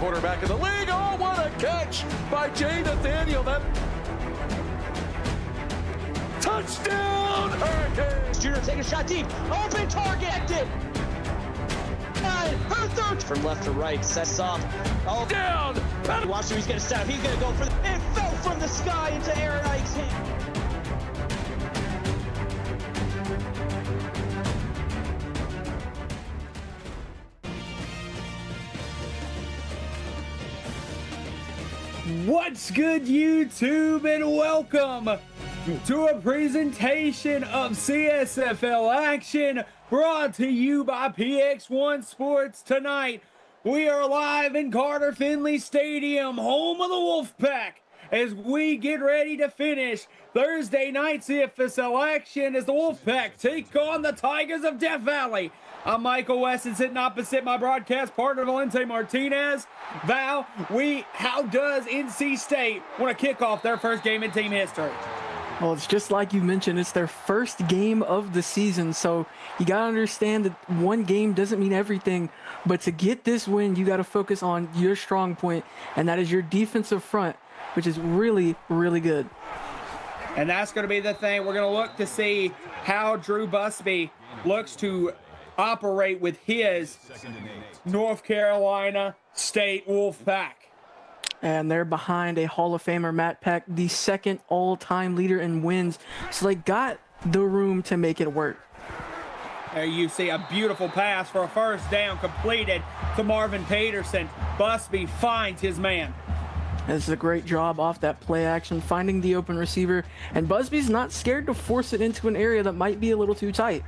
quarterback in the league. Oh, what a catch by Jay Nathaniel. That touchdown, Hurricanes. Junior take a shot deep. Open target. Her third from left to right. Sets off. Oh, down. Watch him. He's going to set up. He's going to go for the. It fell from the sky into Aaron Ike's hand. What's good, YouTube, and welcome to a presentation of CSFL action brought to you by PX1 Sports. Tonight, we are live in Carter Finley Stadium, home of the Wolfpack, as we get ready to finish Thursday night CFSL action as the Wolfpack take on the Tigers of Death Valley. I'm Michael West, and sitting opposite my broadcast partner, Valente Martinez. Val, how does NC State want to kick off their first game in team history? Well, it's just like you mentioned, it's their first game of the season, so you got to understand that one game doesn't mean everything, but to get this win, you got to focus on your strong point, and that is your defensive front, which is really, really good. And that's going to be the thing. We're going to look to see how Drew Busby looks to operate with his North Carolina State Wolfpack. And they're behind a Hall of Famer, Matt Peck, the second all-time leader in wins. So they got the room to make it work. There you see a beautiful pass for a first down completed to Marvin Peterson. Busby finds his man. This is a great job off that play action, finding the open receiver. And Busby's not scared to force it into an area that might be a little too tight.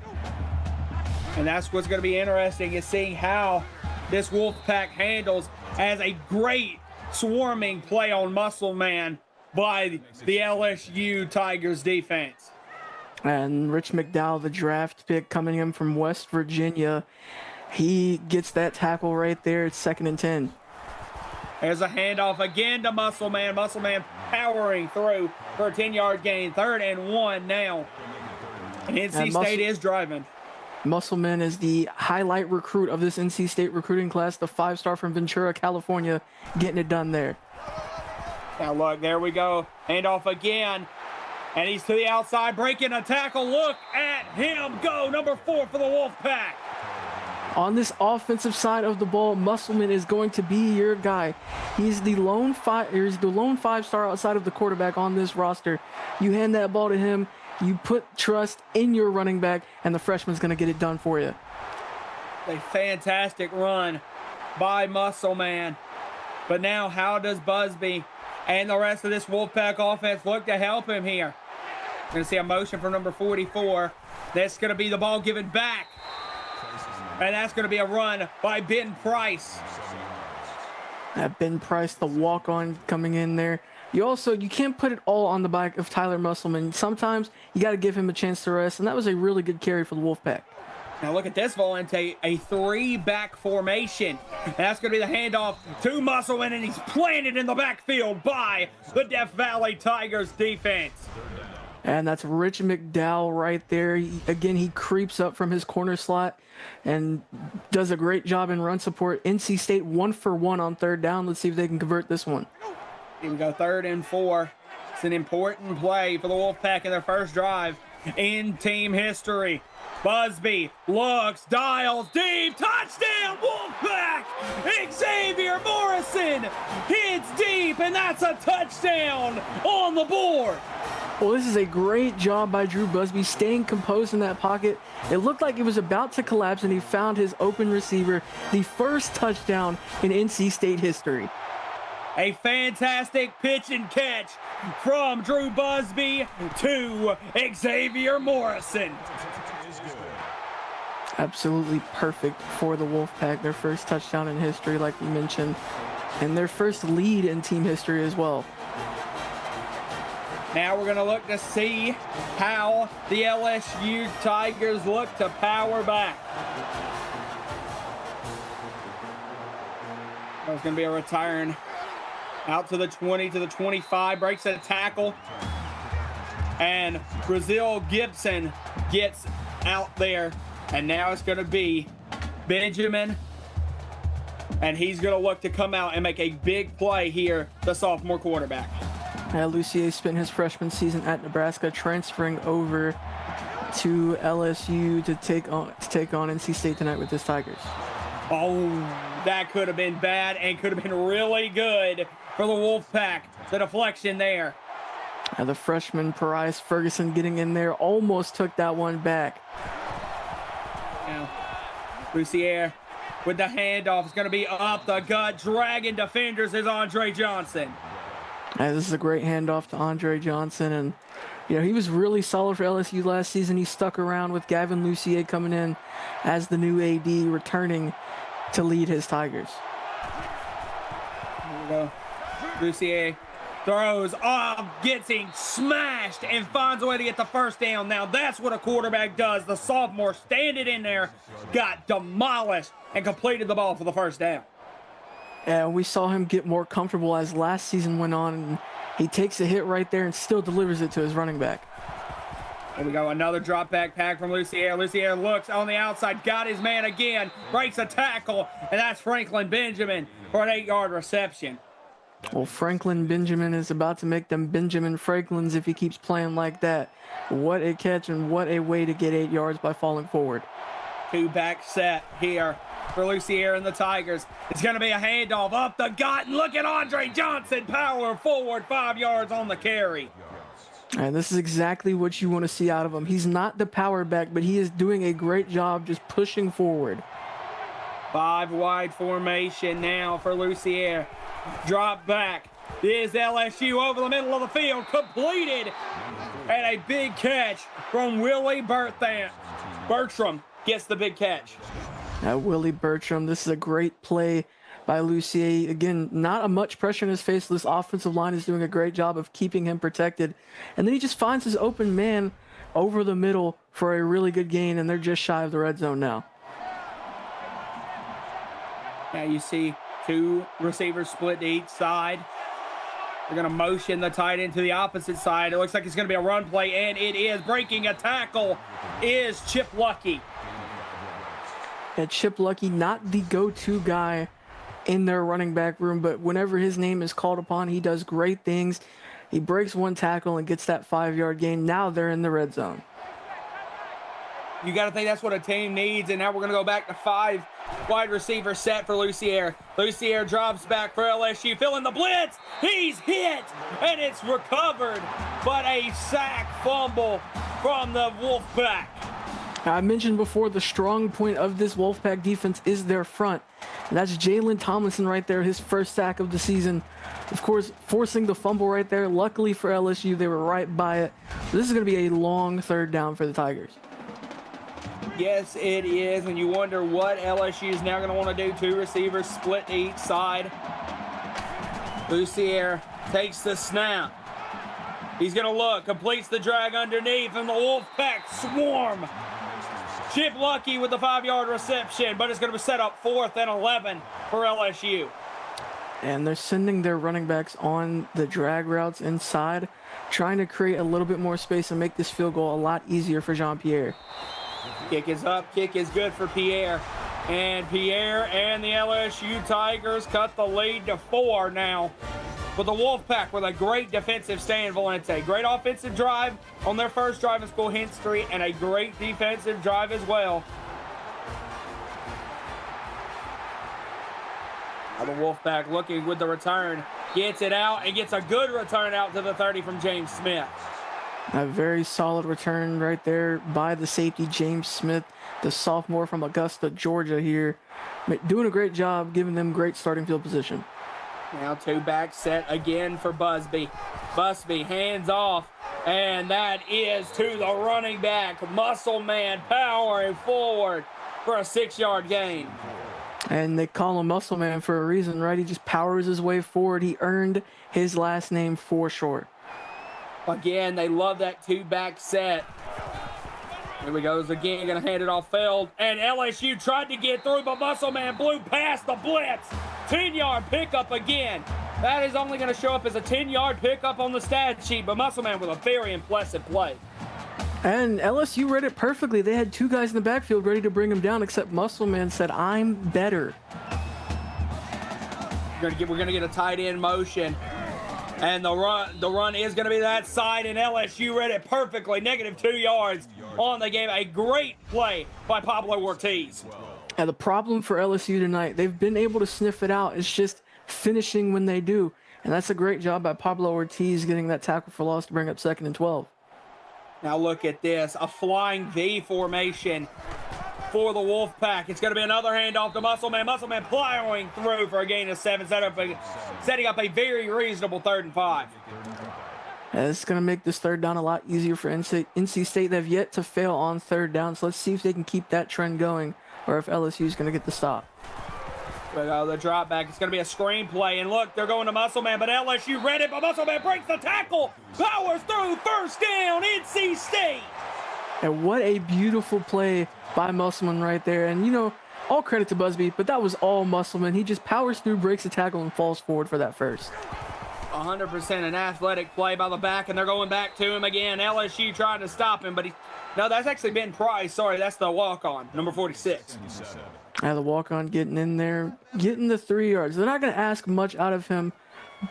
And that's what's going to be interesting, is seeing how this Wolfpack handles as a great swarming play on Muscle Man by the LSU Tigers defense. And Rich McDowell, the draft pick coming in from West Virginia, he gets that tackle right there. It's 2nd and 10. There's a handoff again to Muscle Man. Muscle Man powering through for a 10-yard gain. 3rd and 1 now. And NC State is driving. Musselman is the highlight recruit of this NC State recruiting class, the 5-star from Ventura, California, getting it done there. Now look, there we go. Handoff again. And he's to the outside, breaking a tackle. Look at him go. Number 4 for the Wolfpack. On this offensive side of the ball, Musselman is going to be your guy. He's the lone 5-star outside of the quarterback on this roster. You hand that ball to him, you put trust in your running back, and the freshman's going to get it done for you. A fantastic run by Muscle Man. But now how does Busby and the rest of this Wolfpack offense look to help him here? We're going to see a motion from number 44. That's going to be the ball given back. And that's going to be a run by Ben Price. Ben Price, the walk-on coming in there. You can't put it all on the back of Tyler Musselman. Sometimes you got to give him a chance to rest, and that was a really good carry for the Wolfpack. Now look at this, Valente, a 3-back formation. And that's going to be the handoff to Musselman, and he's planted in the backfield by the Death Valley Tigers defense. And that's Rich McDowell right there. He creeps up from his corner slot and does a great job in run support. NC State 1 for 1 on 3rd down. Let's see if they can convert this one. Here we go, 3rd and 4. It's an important play for the Wolfpack in their first drive in team history. Busby looks, dials deep, touchdown Wolfpack! Xavier Morrison hits deep, and that's a touchdown on the board. Well, this is a great job by Drew Busby, staying composed in that pocket. It looked like it was about to collapse, and he found his open receiver. The first touchdown in NC State history. A fantastic pitch and catch from Drew Busby to Xavier Morrison. Absolutely perfect for the Wolfpack. Their first touchdown in history, like we mentioned, and their first lead in team history as well. Now we're going to look to see how the LSU Tigers look to power back. There's going to be a return out to the 20, to the 25, breaks a tackle. And Brazil Gibson gets out there. And now it's going to be Benjamin And he's going to look to come out and make a big play here, the sophomore quarterback. Lucier spent his freshman season at Nebraska, transferring over to LSU to take on NC State tonight with his Tigers. Oh, that could have been bad and could have been really good for the Wolfpack. The deflection there. The freshman Parias Ferguson getting in there almost took that one back. Now, Lucier with the handoff is going to be up the gut. Dragging defenders is Andre Johnson. This is a great handoff to Andre Johnson, and he was really solid for LSU last season. He stuck around with Gavin Lucier coming in as the new AD, returning to lead his Tigers. Here we go. Lucier throws off, gets him smashed, and finds a way to get the first down. Now that's what a quarterback does. The sophomore standing in there, got demolished, and completed the ball for the first down. And we saw him get more comfortable as last season went on, and he takes a hit right there and still delivers it to his running back. Here we go, another drop back pack from Lucier. Lucier looks on the outside, got his man again, breaks a tackle, and that's Franklin Benjamin for an 8-yard reception. Well, Franklin Benjamin is about to make them Benjamin Franklins if he keeps playing like that. What a catch and what a way to get 8 yards by falling forward. 2-back set here for Lucier and the Tigers. It's going to be a handoff up the gut, and look at Andre Johnson power forward, 5 yards on the carry. And this is exactly what you want to see out of him. He's not the power back, but he is doing a great job just pushing forward. 5 wide formation now for Lucier. Drop back is LSU over the middle of the field, completed, and a big catch from Willie Bertram gets the big catch. Willie Bertram, this is a great play by Lucier. Again, not a much pressure in his face. This offensive line is doing a great job of keeping him protected. And then he just finds his open man over the middle for a really good gain, and they're just shy of the red zone now. Now you see 2 receivers split to each side. They're going to motion the tight end to the opposite side. It looks like it's going to be a run play, and it is. Breaking a tackle is Chip Lucky. Chip Lucky, not the go-to guy in their running back room, but whenever his name is called upon, he does great things. He breaks one tackle and gets that 5-yard gain. Now they're in the red zone. You got to think that's what a team needs, and now we're going to go back to 5 wide receiver set for Lucier. Lucier drops back for LSU, filling the blitz. He's hit, and it's recovered, but a sack fumble from the Wolfpack. I mentioned before, the strong point of this Wolfpack defense is their front. And that's Jalen Tomlinson right there, his first sack of the season. Of course, forcing the fumble right there. Luckily for LSU, they were right by it. This is going to be a long 3rd down for the Tigers. Yes, it is, and you wonder what LSU is now going to want to do. 2 receivers split to each side. Lucier takes the snap. He's going to look, completes the drag underneath, and the Wolfpack swarm. Chip Lucky with the 5-yard reception, but it's going to be set up 4th and 11 for LSU. And they're sending their running backs on the drag routes inside, trying to create a little bit more space and make this field goal a lot easier for Jean-Pierre. Kick is up, kick is good for Pierre. And Pierre and the LSU Tigers cut the lead to 4 now. But the Wolfpack with a great defensive stand, Valente. Great offensive drive on their first drive in school history, and a great defensive drive as well. Now the Wolfpack looking with the return. Gets it out and gets a good return out to the 30 from James Smith. A very solid return right there by the safety, James Smith, the sophomore from Augusta, Georgia here. Doing a great job, giving them great starting field position. Now 2-back set again for Busby. Busby hands off, and that is to the running back. Muscle man powering forward for a 6-yard gain. And they call him Muscle Man for a reason, right? He just powers his way forward. He earned his last name for short. Again, they love that 2-back set. Here we goes again, gonna hand it off field. And LSU tried to get through, but Muscle Man blew past the blitz. 10-yard pickup again. That is only gonna show up as a 10-yard pickup on the stat sheet, but Muscle Man with a very impressive play. And LSU read it perfectly. They had 2 guys in the backfield ready to bring him down, except Muscle Man said, "I'm better." We're gonna get a tight end motion. And the run is going to be that side, and LSU read it perfectly. -2 yards on the game. A great play by Pablo Ortiz. And the problem for LSU tonight, they've been able to sniff it out. It's just finishing when they do. And that's a great job by Pablo Ortiz getting that tackle for loss to bring up 2nd and 12. Now look at this, a flying V formation for the Wolfpack. It's going to be another handoff to Muscleman. Muscleman plowing through for a gain of 7, setting up a very reasonable 3rd and 5. And it's going to make this 3rd down a lot easier for NC State. They've yet to fail on 3rd down, so let's see if they can keep that trend going or if LSU is going to get the stop. But the drop back, it's going to be a screen play, and look, they're going to Muscleman, but LSU read it, but Muscleman breaks the tackle, powers through, 1st down, NC State. And what a beautiful play by Musselman right there. And, you know, all credit to Busby, but that was all Musselman. He just powers through, breaks the tackle, and falls forward for that 1st. 100% an athletic play by the back, and they're going back to him again. LSU trying to stop him, but no, that's actually Ben Price. Sorry, that's the walk-on, number 46. Yeah, the walk-on getting in there, getting the 3 yards. They're not going to ask much out of him,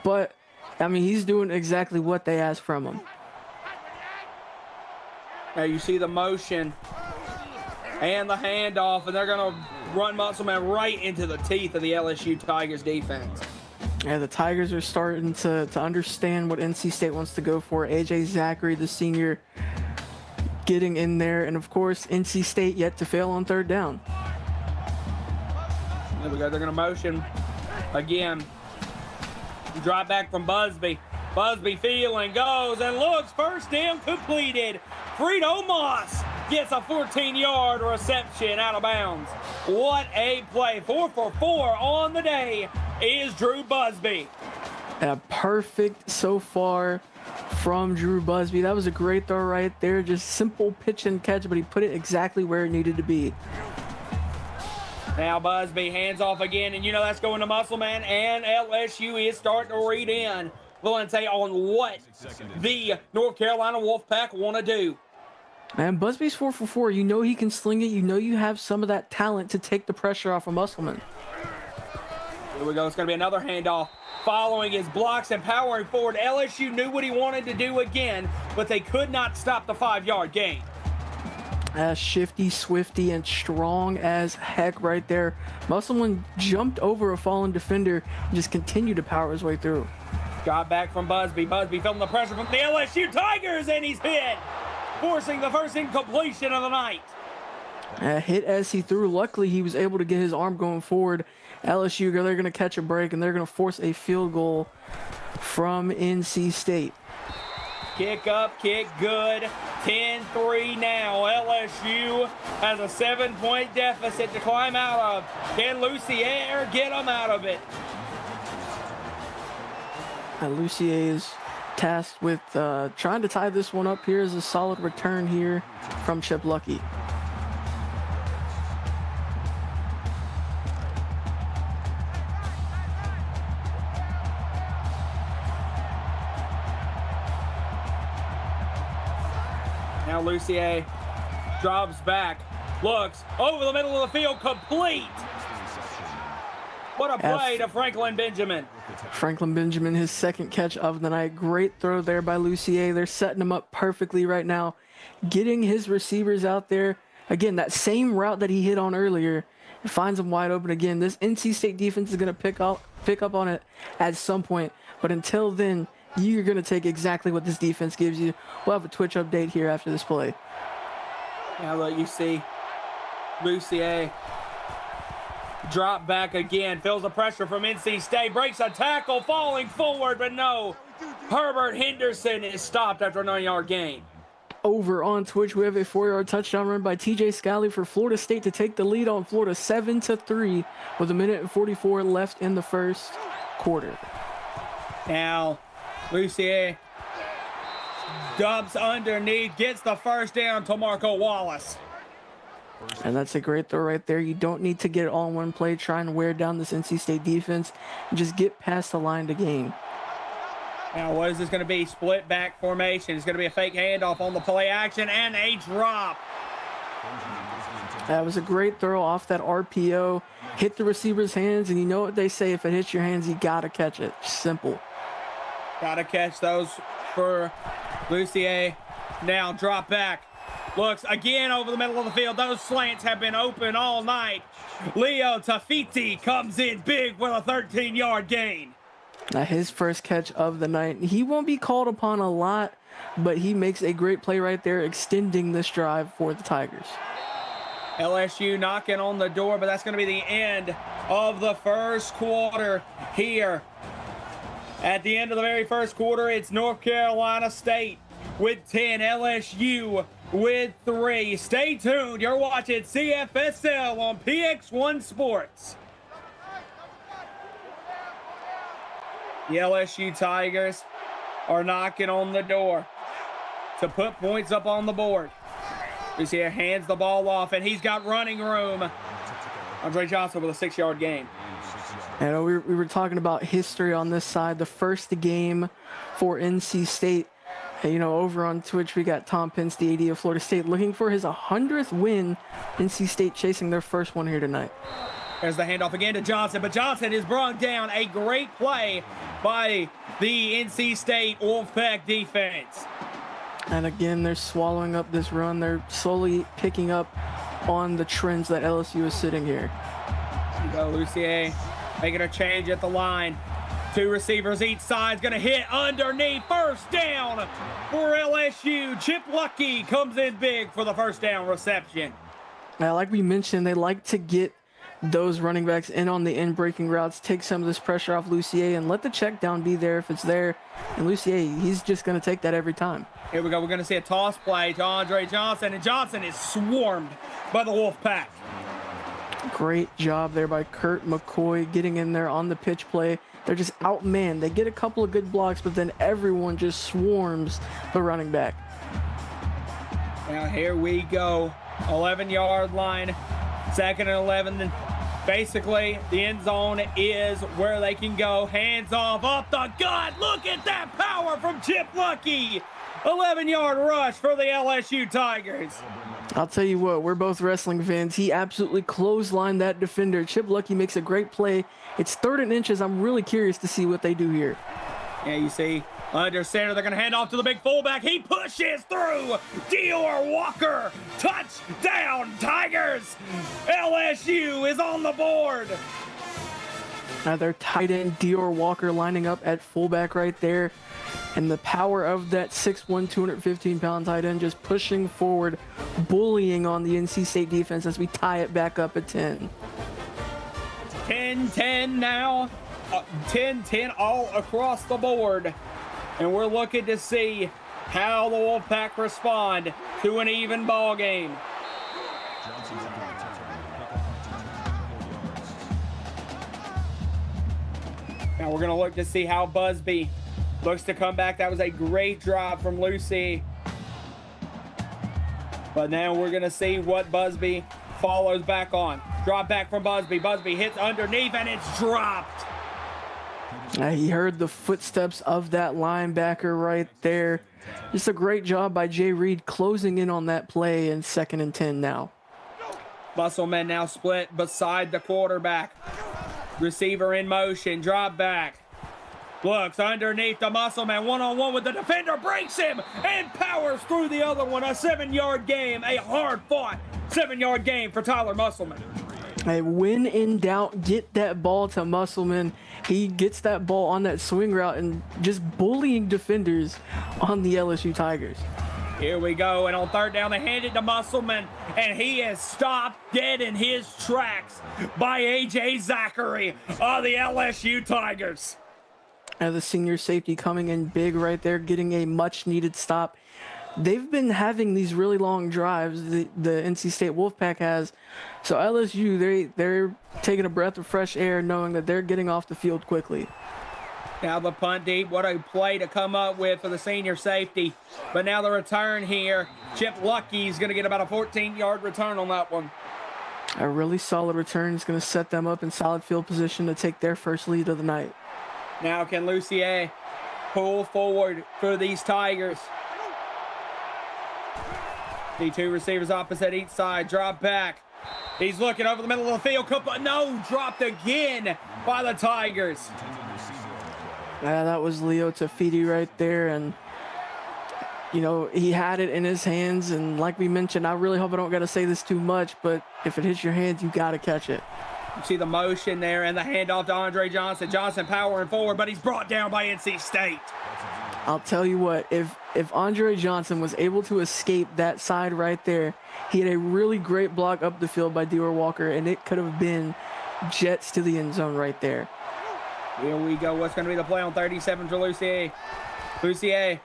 but, I mean, he's doing exactly what they asked from him. Now you see the motion and the handoff, and they're going to run Muscleman right into the teeth of the LSU Tigers defense. Yeah, the Tigers are starting to understand what NC State wants to go for. A.J. Zachary, the senior, getting in there. And, of course, NC State yet to fail on 3rd down. There we go. They're going to motion again. Drop back from Busby. Busby feeling, goes and looks. 1st down completed. Frito Moss gets a 14-yard reception out of bounds. What a play. 4 for 4 on the day is Drew Busby. Perfect so far from Drew Busby. That was a great throw right there. Just simple pitch and catch, but he put it exactly where it needed to be. Now Busby hands off again, and you know that's going to Muscleman, and LSU is starting to read in, Valente, on what the North Carolina Wolfpack want to do. And Busby's 4 for 4. You know he can sling it. You know you have some of that talent to take the pressure off of Muscleman. Here we go. It's going to be another handoff. Following his blocks and powering forward. LSU knew what he wanted to do again, but they could not stop the 5-yard gain. Shifty, swifty, and strong as heck right there. Muscleman jumped over a fallen defender and just continued to power his way through. Got back from Busby. Busby feeling the pressure from the LSU Tigers, and he's hit, forcing the 1st incompletion of the night. Hit as he threw. Luckily, he was able to get his arm going forward. LSU, they're going to catch a break, and they're going to force a field goal from NC State. Kick up, kick good. 10-3 now. LSU has a 7-point deficit to climb out of. Can Lucier get them out of it? Lucier is tasked with trying to tie this one up. Here's a solid return here from Chip Lucky. Now Lucier drops back, looks over the middle of the field, complete. What a play to Franklin Benjamin. Franklin Benjamin, his 2nd catch of the night. Great throw there by Lucier. They're setting him up perfectly right now, getting his receivers out there. Again, that same route that he hit on earlier, finds him wide open again. This NC State defense is going to pick up on it at some point, but until then, you're going to take exactly what this defense gives you. We'll have a Twitch update here after this play. Now look, you see Lucier drop back again, feels the pressure from NC State, breaks a tackle, falling forward, but no. Herbert Henderson is stopped after a 9-yard gain. Over on Twitch, we have a 4-yard touchdown run by TJ Scally for Florida State to take the lead on Florida 7-3 with 1:44 left in the 1st quarter. Now Lucier dumps underneath, gets the 1st down to Marco Wallace. And that's a great throw right there. You don't need to get it all in one play, trying to wear down this NC State defense. Just get past the line to gain. Now what is this going to be? Split back formation. It's going to be a fake handoff on the play action and a drop. That was a great throw off that RPO. Hit the receiver's hands, and you know what they say, if it hits your hands, you got to catch it. Simple. Got to catch those for Lucier. Now drop back. Looks again over the middle of the field. Those slants have been open all night. Leo Tafiti comes in big with a 13-yard gain. Now his first catch of the night. He won't be called upon a lot, but he makes a great play right there, extending this drive for the Tigers. LSU knocking on the door, but that's going to be the end of the first quarter here. At the end of the very first quarter, it's North Carolina State with 10, LSU with 3. Stay tuned. You're watching CFSL on PX1 Sports. The LSU Tigers are knocking on the door to put points up on the board. Lucier hands the ball off, and he's got running room. Andre Johnson with a 6-yard gain. And we were talking about history on this side. The first game for NC State, over on Twitch, we got Tom Pence, the AD of Florida State, looking for his 100th win. NC State chasing their first one here tonight. There's the handoff again to Johnson, but Johnson is brought down. A great play by the NC State Wolfpack defense. And again, they're swallowing up this run. They're slowly picking up on the trends that LSU is sitting here. You go, Lucier, making a change at the line. 2 receivers each side's going to hit underneath. First down for LSU. Chip Lucky comes in big for the first down reception. Now, like we mentioned, they like to get those running backs in on the in breaking routes, take some of this pressure off Lucier, and let the check down be there if it's there. And Lucier, he's just going to take that every time. Here we go. We're going to see a toss play to Andre Johnson, and Johnson is swarmed by the Wolfpack. Great job there by Kurt McCoy getting in there on the pitch play. They're just outmanned. They get a couple of good blocks, but then everyone just swarms the running back. Now here we go. 11-yard line. 2nd and 11. Basically, the end zone is where they can go. Hands off, up the gut. Look at that power from Chip Lucky. 11-yard rush for the LSU Tigers. I'll tell you what, we're both wrestling fans. He absolutely clotheslined that defender. Chip Lucky makes a great play. It's 3rd and inches. I'm really curious to see what they do here. Yeah, you see, under center, they're going to hand off to the big fullback. He pushes through. Dior Walker, touchdown Tigers. LSU is on the board. Now their tight end Dior Walker lining up at fullback right there. And the power of that 6'1", 215-pound tight end just pushing forward, bullying on the NC State defense as we tie it back up at 10. 10-10 now. 10-10 all across the board. And we're looking to see how the Wolfpack respond to an even ball game. Now we're going to look to see how Busby looks to come back. That was a great drive from Lucy. But now we're going to see what Busby follows back on. Drop back from Busby. Busby hits underneath, and it's dropped. He heard the footsteps of that linebacker right there. Just a great job by Jay Reed closing in on that play in 2nd and 10 now. Musclemen now split beside the quarterback. Receiver in motion. Drop back. Looks underneath the Muscleman. One-on-one with the defender. Breaks him and powers through the other one. A 7-yard game. A hard-fought 7-yard game for Tyler Muscleman. Hey, when in doubt, get that ball to Muscleman. He gets that ball on that swing route and just bullying defenders on the LSU Tigers. Here we go, and on 3rd down, they hand it to Muscleman, and he is stopped dead in his tracks by A.J. Zachary of the LSU Tigers. And the senior safety coming in big right there, getting a much-needed stop. They've been having these really long drives, the NC State Wolfpack has. So LSU, they're taking a breath of fresh air knowing that they're getting off the field quickly. Now the punt deep. What a play to come up with for the senior safety. But now the return here. Chip Lucky is going to get about a 14-yard return on that one. A really solid return is going to set them up in solid field position to take their first lead of the night. Now can Lucier pull forward for these Tigers? The 2 receivers opposite each side. Drop back. He's looking over the middle of the field. No, dropped again by the Tigers. Yeah, that was Leo Tafiti right there. And, you know, he had it in his hands. And like we mentioned, I really hope I don't got to say this too much, but if it hits your hands, you got to catch it. You see the motion there and the handoff to Andre Johnson. Johnson powering forward, but he's brought down by NC State. I'll tell you what, if Andre Johnson was able to escape that side right there, he had a really great block up the field by Dewar Walker, and it could have been jets to the end zone right there. Here we go. What's going to be the play on 37 for Lucier? Lucier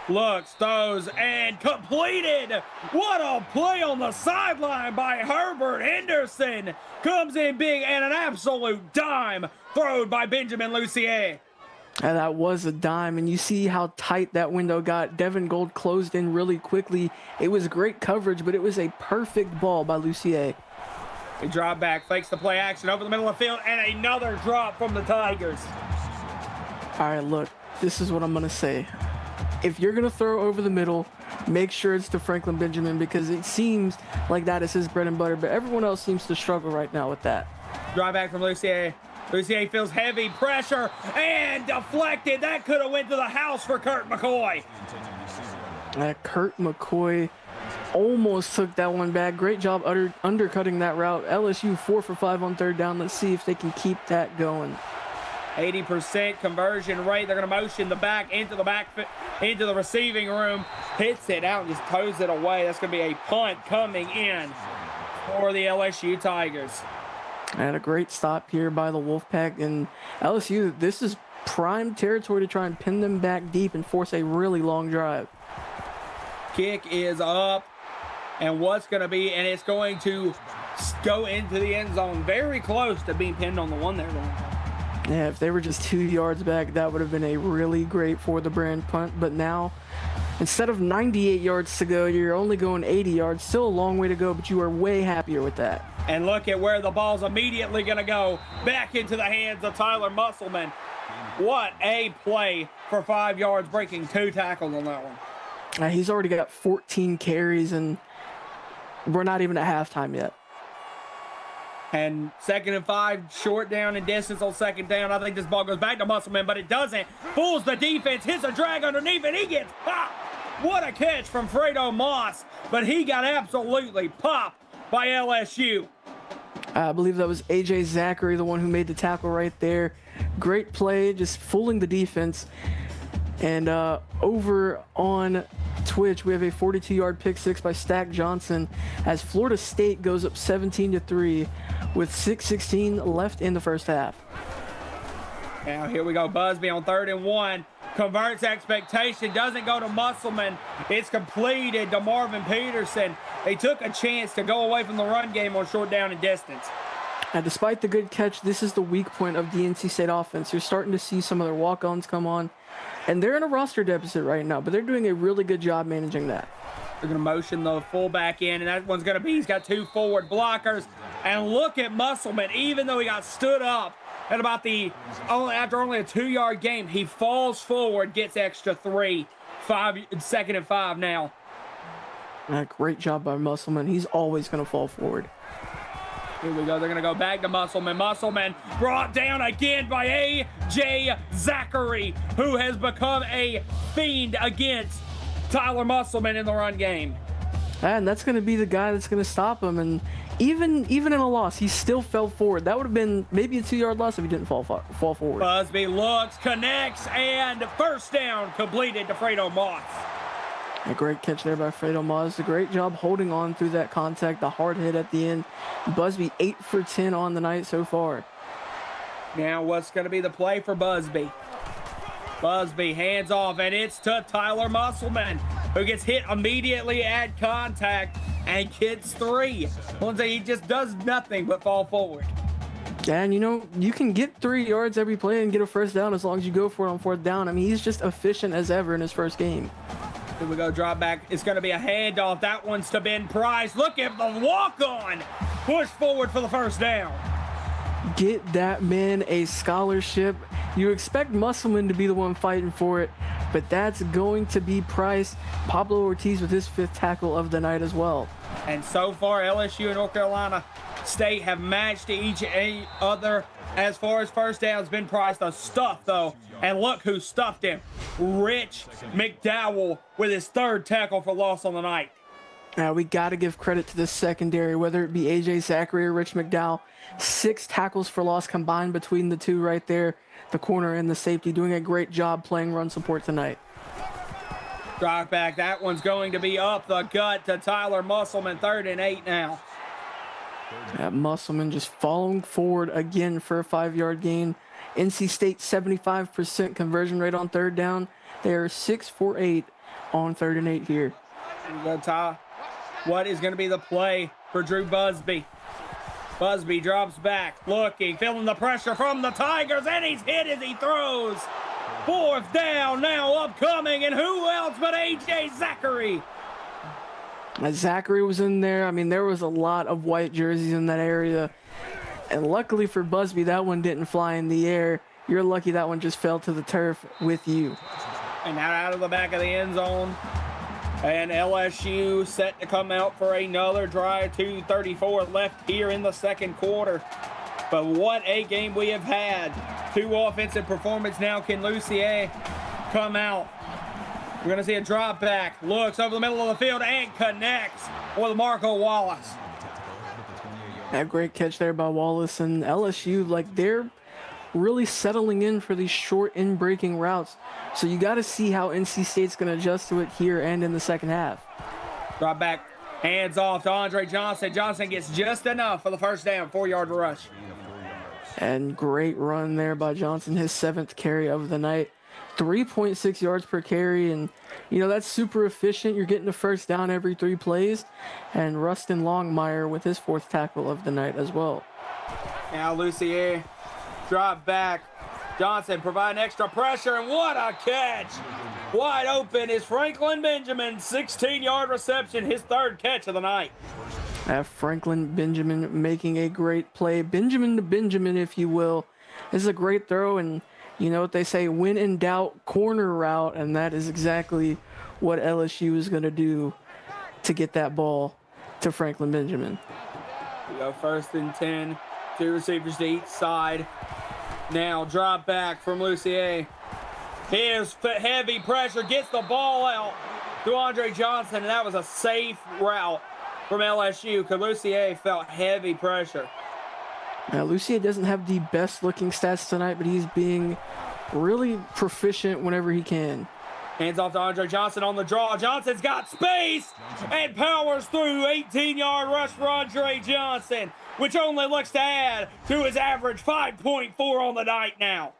looks, throws, and completed. What a play on the sideline by Herbert Henderson. Comes in big and an absolute dime thrown by Benjamin Lucier. And that was a dime, and you see how tight that window got. Devin Gold closed in really quickly. It was great coverage, but it was a perfect ball by Lucier. He drop back, fakes the play action over the middle of the field, and another drop from the Tigers. All right, look, this is what I'm going to say. If you're going to throw over the middle, make sure it's to Franklin Benjamin, because it seems like that is his bread and butter, but everyone else seems to struggle right now with that. Drive back from Lucier. Lucier feels heavy pressure and deflected. That could have went to the house for Kurt McCoy. Kurt McCoy almost took that one back. Great job undercutting that route. LSU 4 for 5 on third down. Let's see if they can keep that going. 80% conversion rate. They're going to motion the back into the receiving room. Hits it out and just toes it away. That's going to be a punt coming in for the LSU Tigers. And a great stop here by the Wolfpack. And LSU, this is prime territory to try and pin them back deep and force a really long drive. Kick is up. And what's going to be, and it's going to go into the end zone. Very close to being pinned on the one there. Yeah, if they were just 2 yards back, that would have been a really great for the brand punt. But now, instead of 98 yards to go, you're only going 80 yards. Still a long way to go, but you are way happier with that. And look at where the ball's immediately going to go. Back into the hands of Tyler Musselman. What a play for 5 yards, breaking 2 tackles on that one. He's already got 14 carries, and we're not even at halftime yet. And 2nd and 5, short down and distance on 2nd down. I think this ball goes back to Musselman, but it doesn't. Fools the defense, hits a drag underneath, and he gets popped. What a catch from Fredo Moss, but he got absolutely popped by LSU. I believe that was AJ Zachary, the one who made the tackle right there. Great play, just fooling the defense. And over on Twitch, we have a 42-yard pick six by Stack Johnson as Florida State goes up 17-3 with 6:16 left in the first half. Now here we go, Busby on 3rd and 1. Converts expectation, doesn't go to Musselman. It's completed to Marvin Peterson. They took a chance to go away from the run game on short down and distance. And despite the good catch, this is the weak point of the NC State offense. You're starting to see some of their walk-ons come on. And they're in a roster deficit right now, but they're doing a really good job managing that. They're going to motion the fullback in, and that one's going to be, he's got 2 forward blockers. And look at Musselman, even though he got stood up at about after only a 2-yard game, he falls forward, gets extra 3, 2nd and 5 now. Great job by Musselman. He's always going to fall forward. Here we go. They're going to go back to Musselman. Musselman brought down again by A.J. Zachary, who has become a fiend against Tyler Musselman in the run game. And that's going to be the guy that's going to stop him. And even in a loss, he still fell forward. That would have been maybe a 2-yard loss if he didn't fall forward. Busby looks, connects, and first down completed to Fredo Moss. A great catch there by Fredo Moss. A great job holding on through that contact, the hard hit at the end. Busby 8 for 10 on the night so far. Now what's going to be the play for Busby? Busby hands off, and it's to Tyler Musselman, who gets hit immediately at contact and gets 3. He just does nothing but fall forward. And, you know, you can get 3 yards every play and get a first down as long as you go for it on 4th down. I mean, he's just efficient as ever in his first game. Here we go, drop back. It's going to be a handoff. That one's to Ben Price. Look at the walk-on. Push forward for the first down. Get that man a scholarship. You expect Musselman to be the one fighting for it, but that's going to be Price. Pablo Ortiz with his 5th tackle of the night as well. And so far, LSU and North Carolina State have matched each other as far as first downs. Been priced a stuff, though. And look who stuffed him. Rich McDowell with his 3rd tackle for loss on the night. Now, we got to give credit to the secondary, whether it be A.J. Zachary or Rich McDowell. 6 tackles for loss combined between the two right there, the corner and the safety, doing a great job playing run support tonight. Drive back. That one's going to be up the gut to Tyler Musselman. 3rd and 8 now. That Musselman just following forward again for a 5-yard gain. NC State 75% conversion rate on 3rd down. They are 6 for 8 on 3rd and 8 here. What is going to be the play for Drew Busby? Busby drops back, looking, feeling the pressure from the Tigers, and he's hit as he throws. 4th down now upcoming, and who else but A.J. Zachary? Zachary was in there. I mean, there was a lot of white jerseys in that area. And luckily for Busby, that one didn't fly in the air. You're lucky that one just fell to the turf with you. And now out of the back of the end zone. And LSU set to come out for another drive. 2:34 left here in the 2nd quarter. But what a game we have had. 2 offensive performances now. Can Lucier come out? We're going to see a drop back. Looks over the middle of the field and connects with Marco Wallace. A great catch there by Wallace. And LSU, like, they're really settling in for these short in-breaking routes. So you got to see how NC State's going to adjust to it here and in the 2nd half. Drop back, hands off to Andre Johnson. Johnson gets just enough for the 1st down, 4-yard rush. And great run there by Johnson, his 7th carry of the night. 3.6 yards per carry, and you know that's super efficient. You're getting a 1st down every 3 plays. And Rustin Longmire with his 4th tackle of the night as well. Now Lucier, drop back. Johnson providing extra pressure, and what a catch! Wide open is Franklin Benjamin, 16-yard reception, his 3rd catch of the night. Franklin Benjamin making a great play. Benjamin to Benjamin, if you will. This is a great throw, and you know what they say, when in doubt, corner route, and that is exactly what LSU is going to do to get that ball to Franklin Benjamin. We go 1st and 10, 2 receivers to each side. Now drop back from Lucier. Here's heavy pressure, gets the ball out to Andre Johnson, and that was a safe route from LSU because Lucier felt heavy pressure. Now, Lucier doesn't have the best looking stats tonight, but he's being really proficient whenever he can. Hands off to Andre Johnson on the draw. Johnson's got space and powers through. 18-yard rush for Andre Johnson, which only looks to add to his average 5.4 on the night now.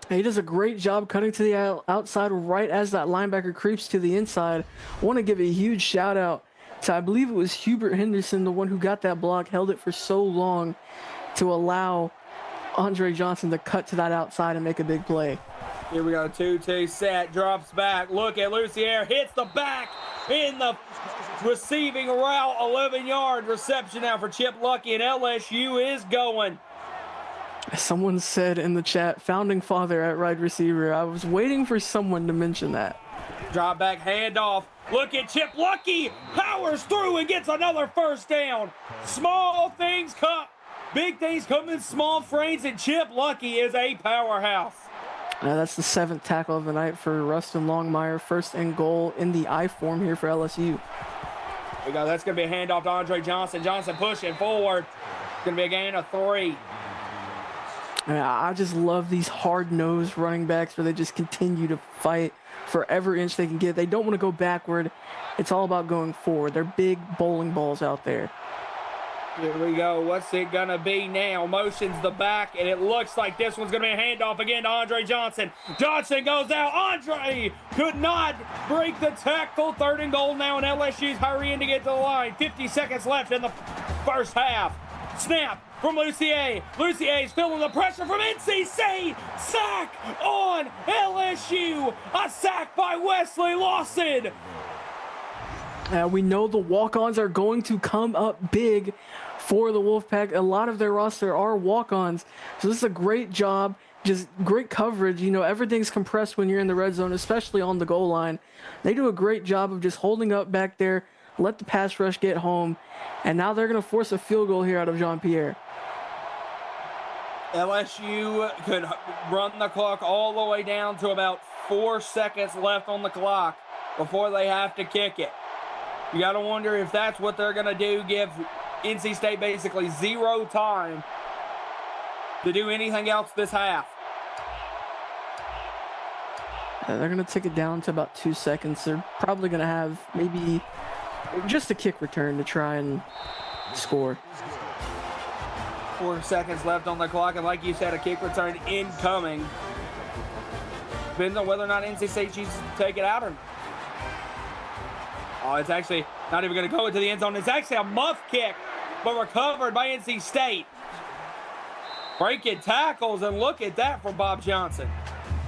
He does a great job cutting to the outside right as that linebacker creeps to the inside. I want to give a huge shout out to, I believe it was Hubert Henderson, the one who got that block, held it for so long to allow Andre Johnson to cut to that outside and make a big play. Here we go, 2-2 set, drops back. Look at Lucier, hits the back in the receiving route. 11-yard reception now for Chip Lucky, and LSU is going. Someone said in the chat, founding father at wide receiver. I was waiting for someone to mention that. Drop back, handoff. Look at Chip Lucky, powers through and gets another 1st down. Small things come, big things come in small frames, and Chip Lucky is a powerhouse. That's the 7th tackle of the night for Rustin Longmire. 1st and goal in the I form here for LSU. There we go. That's going to be a handoff to Andre Johnson. Johnson pushing forward. It's going to be a gain of 3. I just love these hard-nosed running backs where they just continue to fight for every inch they can get. They don't want to go backward. It's all about going forward. They're big bowling balls out there. Here we go. What's it going to be now? Motions the back, and it looks like this one's going to be a handoff again to Andre Johnson. Johnson goes out. Andre could not break the tackle. 3rd and goal now, and LSU's hurrying to get to the line. 50 seconds left in the 1st half. Snap from Lucier. Lucier's feeling the pressure from NC State. Sack on LSU. A sack by Wesley Lawson. We know the walk-ons are going to come up big for the Wolfpack. A lot of their roster are walk-ons. So this is a great job. Just great coverage. You know, everything's compressed when you're in the red zone, especially on the goal line. They do a great job of just holding up back there, let the pass rush get home, and now they're going to force a field goal here out of Jean-Pierre. LSU could run the clock all the way down to about 4 seconds left on the clock before they have to kick it. You got to wonder if that's what they're going to do, give NC State basically zero time to do anything else this half. They're going to take it down to about 2 seconds. They're probably going to have maybe just a kick return to try and score. 4 seconds left on the clock, and like you said, a kick return incoming. Depends on whether or not NC State chooses to take it out or not. Oh, it's actually not even going to go into the end zone. It's actually a muff kick, but recovered by NC State. Breaking tackles, and look at that from Bob Johnson.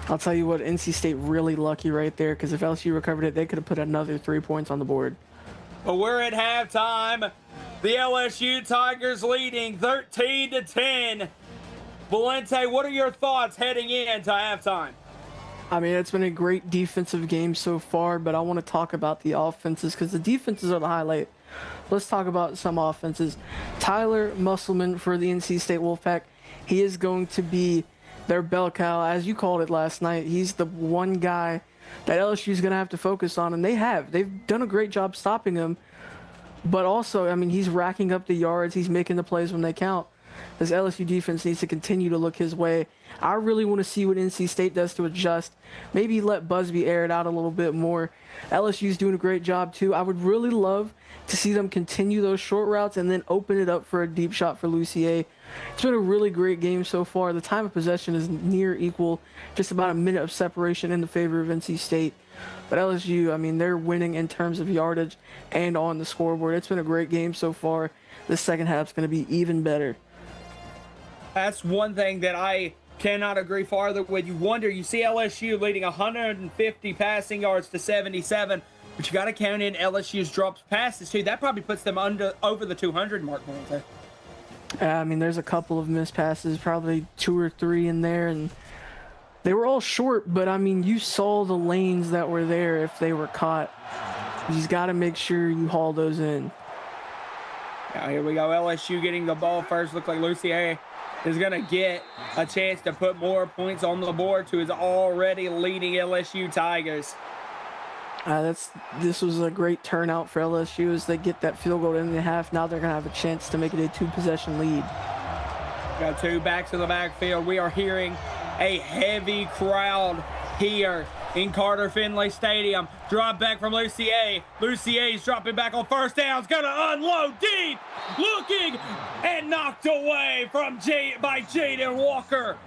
I'll tell you what, NC State really lucky right there, because if LSU recovered it, they could have put another 3 points on the board. But we're at halftime. The LSU Tigers leading 13-10. Valente, what are your thoughts heading into halftime? I mean, it's been a great defensive game so far, but I want to talk about the offenses because the defenses are the highlight. Let's talk about some offenses. Tyler Musselman for the NC State Wolfpack. He is going to be their bell cow, as you called it last night. He's the one guy that LSU is going to have to focus on, and they have. They've done a great job stopping him, but also, I mean, he's racking up the yards. He's making the plays when they count. This LSU defense needs to continue to look his way. I really want to see what NC State does to adjust. Maybe let Busby air it out a little bit more. LSU's doing a great job, too. I would really love to see them continue those short routes and then open it up for a deep shot for Lucier. It's been a really great game so far. The time of possession is near equal, just about a minute of separation in the favor of NC State. But LSU, I mean, they're winning in terms of yardage and on the scoreboard. It's been a great game so far. The second half's going to be even better. That's one thing that I cannot agree farther with. You wonder, you see LSU leading 150 passing yards to 77, but you got to count in LSU's drops passes too. That probably puts them over the 200 mark. I mean, there's a couple of missed passes, probably 2 or 3 in there, and they were all short, but I mean, you saw the lanes that were there if they were caught. You just got to make sure you haul those in. Now here we go, LSU getting the ball first. Look like Lucier is going to get a chance to put more points on the board to his already leading LSU Tigers. This was a great turnout for LSU as they get that field goal in the half. Now they're going to have a chance to make it a 2-possession lead. Got 2 backs in the backfield. We are hearing a heavy crowd here in Carter Finley Stadium. Drop back from Lucier. Lucier's dropping back on first down. He's going to unload deep. Looking and knocked away by Jaden Walker.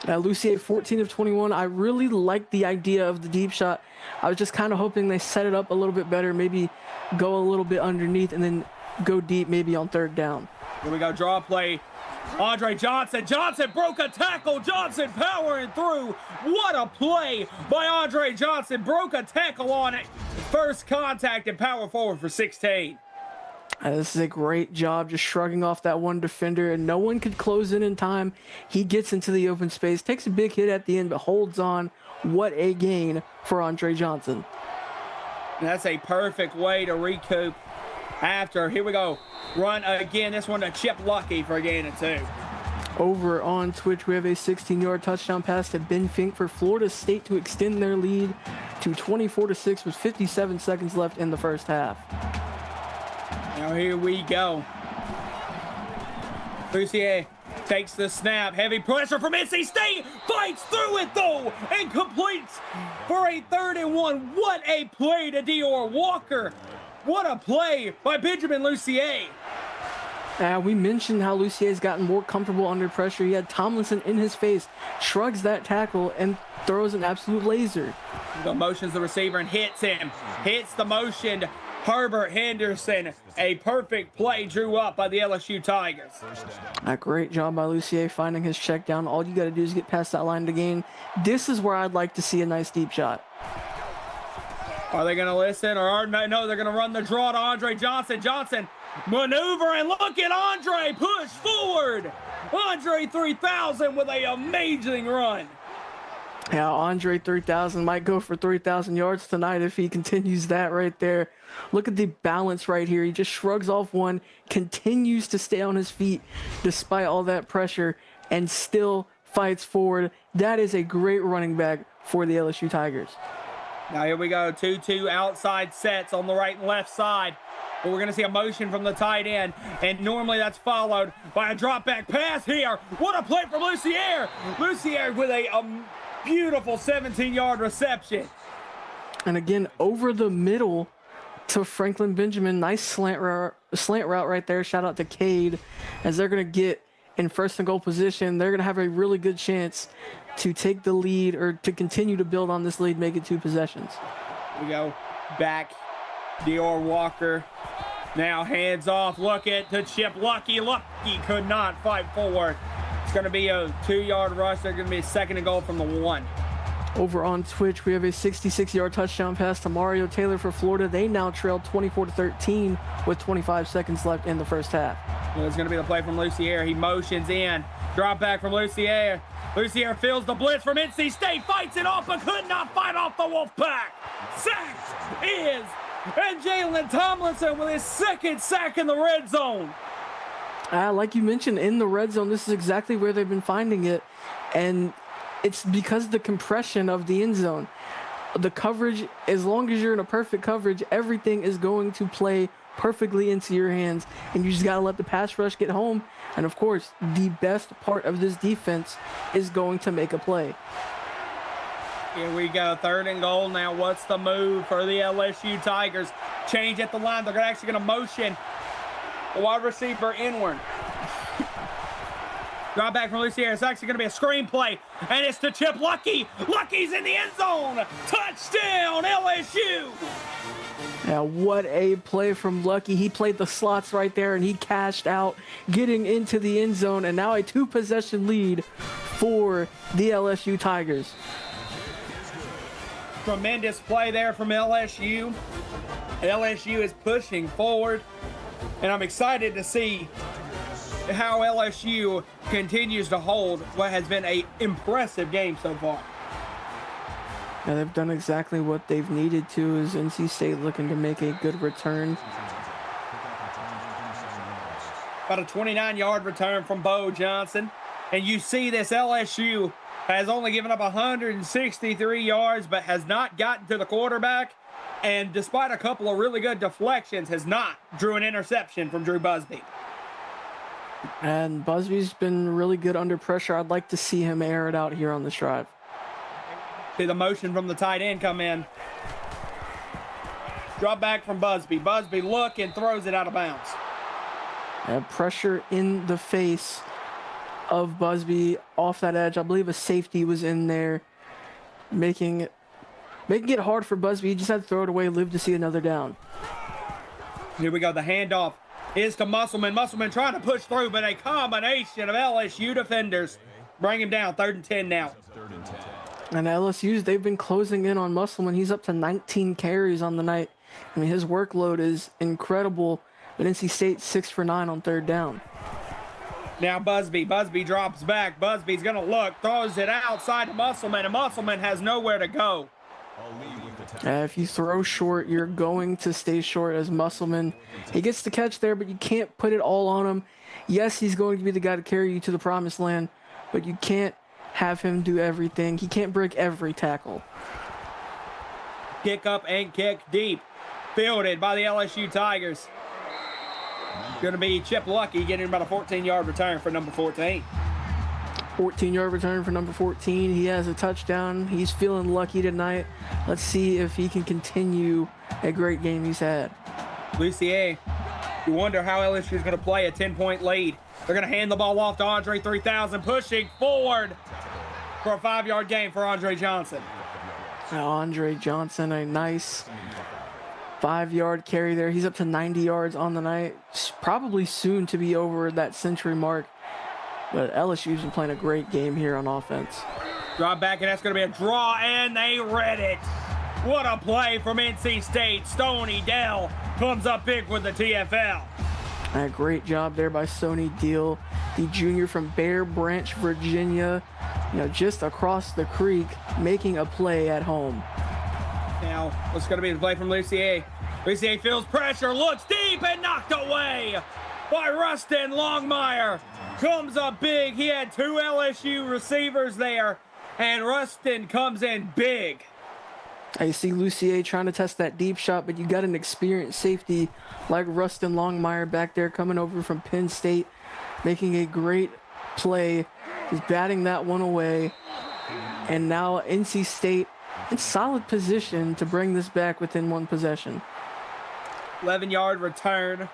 Lucier, 14 of 21. I really like the idea of the deep shot. I was just kind of hoping they set it up a little bit better, maybe go a little bit underneath and then go deep maybe on third down. Here we go, draw play. Andre Johnson. Johnson broke a tackle. Johnson powering through. What a play by Andre Johnson. Broke a tackle on it. First contact and power forward for 16. This is a great job just shrugging off that one defender, and no one could close in time. He gets into the open space, takes a big hit at the end, but holds on. What a gain for Andre Johnson. That's a perfect way to recoup after. Here we go. Run again. This one to Chip Lucky for a gain of 2. Over on Twitch, we have a 16-yard touchdown pass to Ben Fink for Florida State to extend their lead to 24-6 with 57 seconds left in the first half. Now here we go. Lucier takes the snap. Heavy pressure from NC State. Fights through it though and completes for a 3rd and 1. What a play to Dior Walker. What a play by Benjamin Lucier. We mentioned how Lucier's gotten more comfortable under pressure. He had Tomlinson in his face, shrugs that tackle, and throws an absolute laser. The motions the receiver and hits him. Hits the motion. Herbert Henderson. A perfect play drew up by the LSU Tigers. A great job by Lucier finding his check down. All you got to do is get past that line to gain. This is where I'd like to see a nice deep shot. Are they going to listen? Or no, they're going to run the draw to Andre Johnson. Johnson maneuver and look at Andre push forward. Andre 3000 with an amazing run. Yeah, Andre 3000 might go for 3,000 yards tonight if he continues that right there. Look at the balance right here. He just shrugs off one, continues to stay on his feet despite all that pressure, and still fights forward. That is a great running back for the LSU Tigers. Now here we go, 2-2 outside sets on the right and left side. But we're going to see a motion from the tight end, and normally that's followed by a drop back pass here. What a play from Lucier! Lucier with a beautiful 17-yard reception. And again, over the middle to Franklin Benjamin. Nice slant route right there. Shout out to Cade, as they're going to get in first and goal position. They're going to have a really good chance to take the lead, or to continue to build on this lead, make it 2 possessions. We go back. Dior Walker now hands off. Look at to Chip Lucky. Lucky could not fight forward. It's going to be a 2-yard rush. They're going to be a second and goal from the 1. Over on Twitch, we have a 66-yard touchdown pass to Mario Taylor for Florida. They now trail 24-13 with 25 seconds left in the first half. Well, it's going to be the play from Lucier. He motions in. Drop back from Lucier. Lucier feels the blitz from NC State. Fights it off, but could not fight off the Wolfpack. Sacked is, and Jalen Tomlinson with his 2nd sack in the red zone. Like you mentioned, in the red zone, this is exactly where they've been finding it. And it's because of the compression of the end zone. The coverage, as long as you're in a perfect coverage, everything is going to play perfectly into your hands. And you just got to let the pass rush get home. And of course, the best part of this defense is going to make a play. Here we go, 3rd and goal. Now what's the move for the LSU Tigers? Change at the line. They're actually going to motion the wide receiver inward. Drop back from Lucier. It's actually going to be a screen play, and it's to Chip Lucky. Lucky's in the end zone. Touchdown, LSU. Now, what a play from Lucky. He played the slots right there, and he cashed out, getting into the end zone, and now a 2-possession lead for the LSU Tigers. Tremendous play there from LSU. LSU is pushing forward, and I'm excited to see how LSU continues to hold what has been an impressive game so far. Now, they've done exactly what they've needed to, as NC State looking to make a good return. About a 29-yard return from Bo Johnson. And you see this LSU has only given up 163 yards, but has not gotten to the quarterback. And despite a couple of really good deflections, has not drew an interception from Drew Busby. And Busby's been really good under pressure. I'd like to see him air it out here on this drive. See the motion from the tight end come in. Drop back from Busby. Busby look and throws it out of bounds. Pressure in the face of Busby off that edge. I believe a safety was in there, making it hard for Busby. He just had to throw it away, live to see another down. Here we go. The handoff is to Musselman. Musselman trying to push through, but a combination of LSU defenders bring him down. 3rd and 10 now. And LSU's, they've been closing in on Musselman. He's up to 19 carries on the night. I mean, his workload is incredible. But NC State 6 for 9 on 3rd down. Now Busby. Busby drops back. Busby's going to look, throws it outside to Musselman, and Musselman has nowhere to go. If you throw short, you're going to stay short, as Musselman. He gets the catch there, but you can't put it all on him. Yes, he's going to be the guy to carry you to the promised land, but you can't have him do everything. He can't break every tackle. Kick up and kick deep. Fielded by the LSU Tigers. Going to be Chip Lucky getting about a 14-yard return for number 14. 14-yard return for number 14. He has a touchdown. He's feeling lucky tonight. Let's see if he can continue a great game he's had. Lucier, you wonder how LSU is going to play a 10-point lead. They're going to hand the ball off to Andre 3000, pushing forward for a 5-yard gain for Andre Johnson. Now Andre Johnson, a nice 5-yard carry there. He's up to 90 yards on the night. Probably soon to be over that century mark. But LSU's been playing a great game here on offense. Drop back, and that's going to be a draw, and they read it. What a play from NC State. Stoney Dell comes up big with the TFL. A great job there by Stoney Deal, the junior from Bear Branch, Virginia. just across the creek, making a play at home. Now, what's going to be the play from Lucier? Lucier feels pressure, looks deep, and knocked away by Rustin Longmire. Comes up big. He had 2 LSU receivers there, and Rustin comes in big. I see Lucier trying to test that deep shot, but you got an experienced safety like Rustin Longmire back there coming over from Penn State, making a great play. He's batting that one away. And now NC State in solid position to bring this back within 1 possession. 11-yard return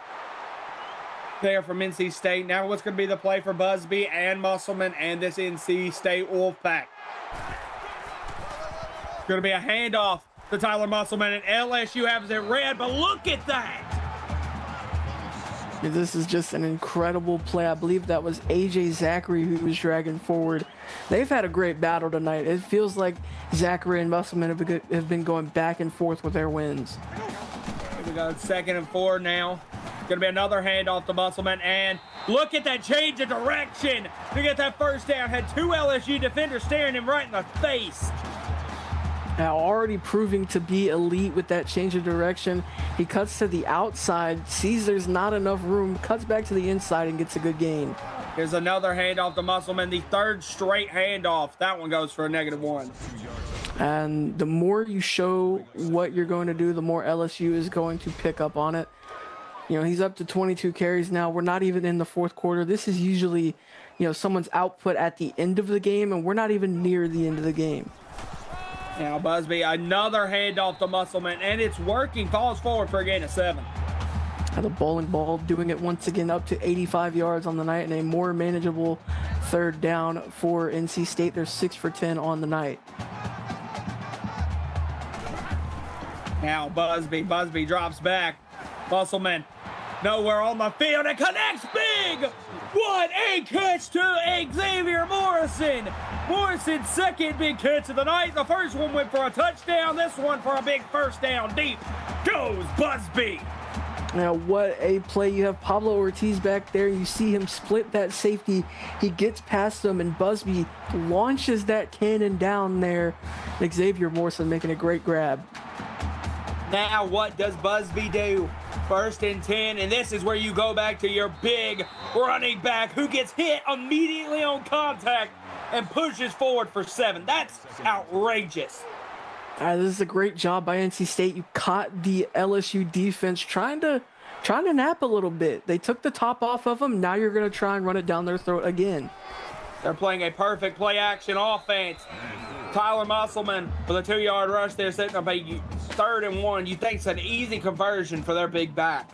there from NC State. Now what's going to be the play for Busby and Musselman and this NC State Wolfpack? Going to be a handoff to Tyler Musselman, and LSU has it red, but look at that. This is just an incredible play. I believe that was AJ Zachary who was dragging forward. They've had a great battle tonight. It feels like Zachary and Musselman have been going back and forth with their wins. Here we go, 2nd and 4 now. Going to be another handoff to Musselman, and look at that change of direction to get that first down. Had 2 LSU defenders staring him right in the face. Now already proving to be elite with that change of direction. He cuts to the outside, sees there's not enough room, cuts back to the inside and gets a good gain. Here's another handoff to Musselman, the 3rd straight handoff. That one goes for a -1. And the more you show what you're going to do, the more LSU is going to pick up on it. He's up to 22 carries now. We're not even in the 4th quarter. This is usually, someone's output at the end of the game, and we're not even near the end of the game. Now Busby, another handoff to Musselman, and it's working. Falls forward for a gain of 7. And the bowling ball doing it once again, up to 85 yards on the night, and a more manageable 3rd down for NC State. They're 6 for 10 on the night. Now Busby drops back. Musselman nowhere on the field and connects big. What a catch to Xavier Morrison. Morrison's 2nd big catch of the night. The first one went for a touchdown. This one for a big 1st down. Deep goes Busby. Now what a play. You have Pablo Ortiz back there. You see him split that safety. He gets past him, and Busby launches that cannon down there. Xavier Morrison making a great grab. Now what does Busby do? 1st and 10, and this is where you go back to your big running back who gets hit immediately on contact and pushes forward for 7. That's outrageous. This is a great job by NC State. You caught the LSU defense trying to nap a little bit. They took the top off of them. Now you're going to try and run it down their throat again. They're playing a perfect play-action offense. Tyler Musselman with a 2-yard rush there, setting up a 3rd and 1. You think it's an easy conversion for their big back.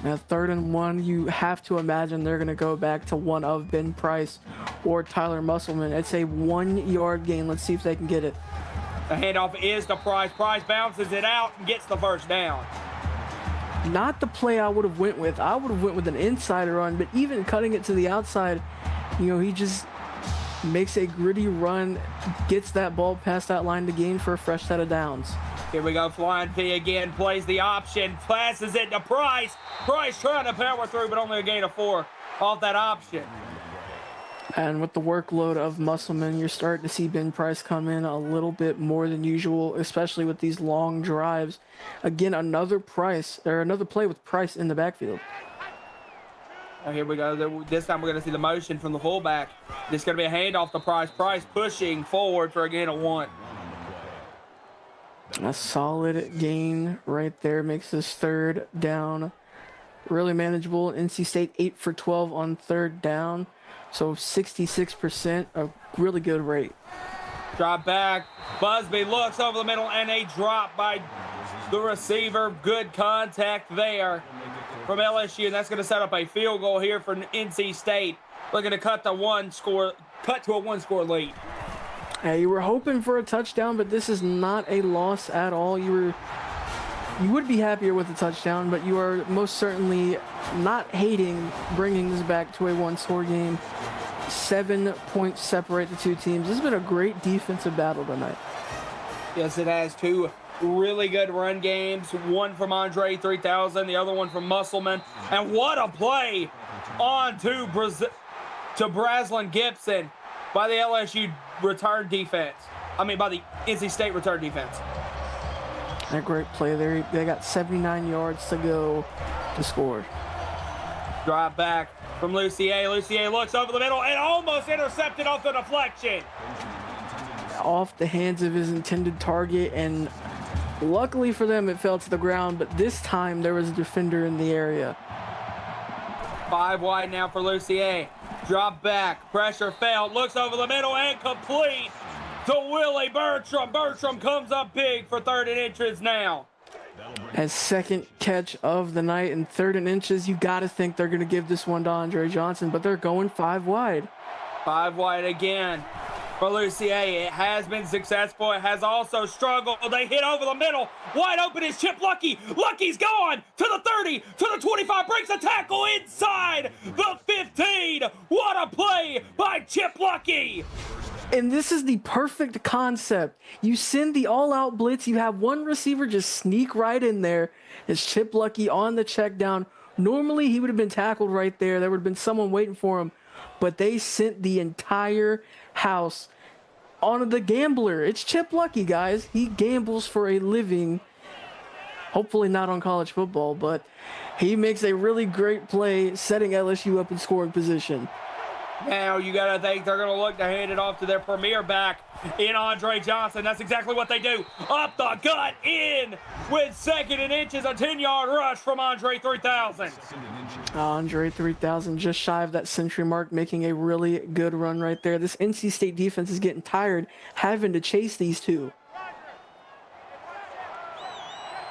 Now 3rd and 1, you have to imagine they're going to go back to one of Ben Price or Tyler Musselman. It's a 1-yard gain. Let's see if they can get it. The handoff is to Price. Price bounces it out and gets the 1st down. Not the play I would have went with. I would have went with an inside run, but even cutting it to the outside, he just makes a gritty run, gets that ball past that line to gain for a fresh set of downs. Here we go, flying P again, plays the option, passes it to Price. Price trying to power through, but only a gain of 4 off that option. And with the workload of Musselman, you're starting to see Ben Price come in a little bit more than usual, especially with these long drives. Again, another play with Price in the backfield. Now here we go. This time we're going to see the motion from the fullback. This is going to be a handoff to Price. Price pushing forward for a gain of 1. A solid gain right there makes this 3rd down really manageable. NC State 8 for 12 on 3rd down, so 66%, a really good rate. Drop back. Busby looks over the middle, and a drop by the receiver. Good contact there from LSU, and that's going to set up a field goal here for NC State. Looking to cut to a 1-score lead. You were hoping for a touchdown, but this is not a loss at all. You would be happier with a touchdown, but you are most certainly not hating bringing this back to a 1-score game. 7 points separate the 2 teams. This has been a great defensive battle tonight. Yes, it has. 2 really good run games. One from Andre 3000, the other one from Musselman. And what a play on to Braslin Gibson. by the LSU return defense. I mean, by the NC State return defense. A great play there. They got 79 yards to go to score. Drive back from Lucier. Lucier looks over the middle and almost intercepted off the deflection. Off the hands of his intended target, and luckily for them, it fell to the ground, but this time there was a defender in the area. 5 wide now for Lucier. Drop back. Pressure failed. Looks over the middle and complete to Willie Bertram. Bertram comes up big for 3rd and inches now. As second catch of the night and 3rd and inches, you got to think they're going to give this one to Andre Johnson, but they're going 5 wide. 5 wide again for Lucier. It has been successful. It has also struggled. They hit over the middle. Wide open is Chip Lucky. Lucky's gone to the 30, to the 25, breaks a tackle inside the 15. What a play by Chip Lucky. And this is the perfect concept. You send the all-out blitz. You have one receiver just sneak right in there. It's Chip Lucky on the check down. Normally, he would have been tackled right there. There would have been someone waiting for him. But they sent the entire house on the gambler. It's Chip Lucky, guys. He gambles for a living. Hopefully not on college football, but he makes a really great play, setting LSU up in scoring position. Now you got to think they're going to look to hand it off to their premier back in Andre Johnson. That's exactly what they do. Up the gut, in with 2nd and inches, a 10-yard rush from Andre 3000. Andre 3000 just shy of that century mark, making a really good run right there. This NC State defense is getting tired having to chase these two.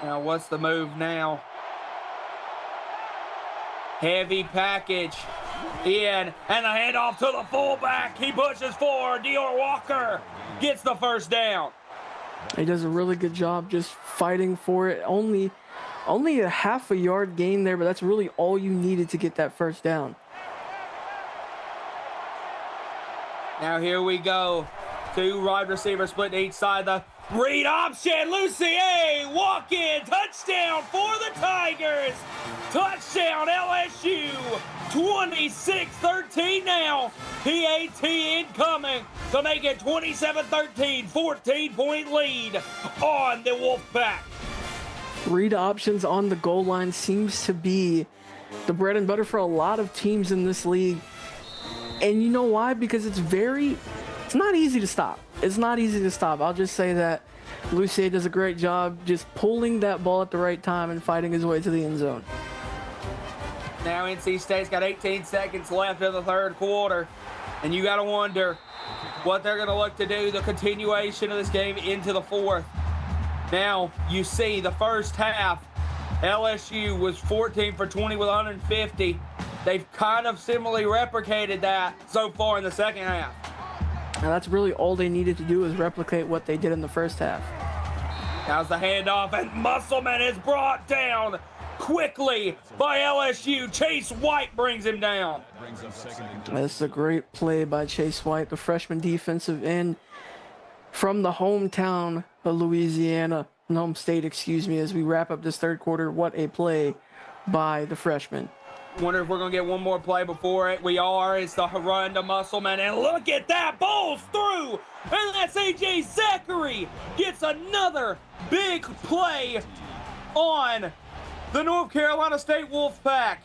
Now what's the move now? Heavy package in, and the handoff to the fullback. He pushes forward. Dior Walker gets the 1st down. He does a really good job just fighting for it. Only a half a yard gain there, but that's really all you needed to get that 1st down. Now here we go. 2 wide receivers split to each side. The read option. Lucier walk-in. Touchdown for the Tigers. Touchdown LSU. 26-13 now. PAT incoming to make it 27-13. 14-point lead on the Wolfpack. Read options on the goal line seems to be the bread and butter for a lot of teams in this league. And you know why? Because it's not easy to stop. It's not easy to stop. I'll just say that Lucier does a great job just pulling that ball at the right time and fighting his way to the end zone. Now NC State's got 18 seconds left in the 3rd quarter. And you got to wonder what they're going to look to do, the continuation of this game into the 4th. Now, you see the 1st half, LSU was 14 for 20 with 150. They've kind of similarly replicated that so far in the 2nd half. Now that's really all they needed to do is replicate what they did in the 1st half. How's the handoff, and Musselman is brought down quickly by LSU. Chase White brings him down. That's a great play by Chase White, the freshman defensive end from the hometown of Louisiana, home state, excuse me, as we wrap up this 3rd quarter. What a play by the freshman. Wonder if we're going to get one more play before it. We are. It's the run to Musselman, and look at that. Ball's through, and that's A.J. Zachary gets another big play on the North Carolina State Wolfpack.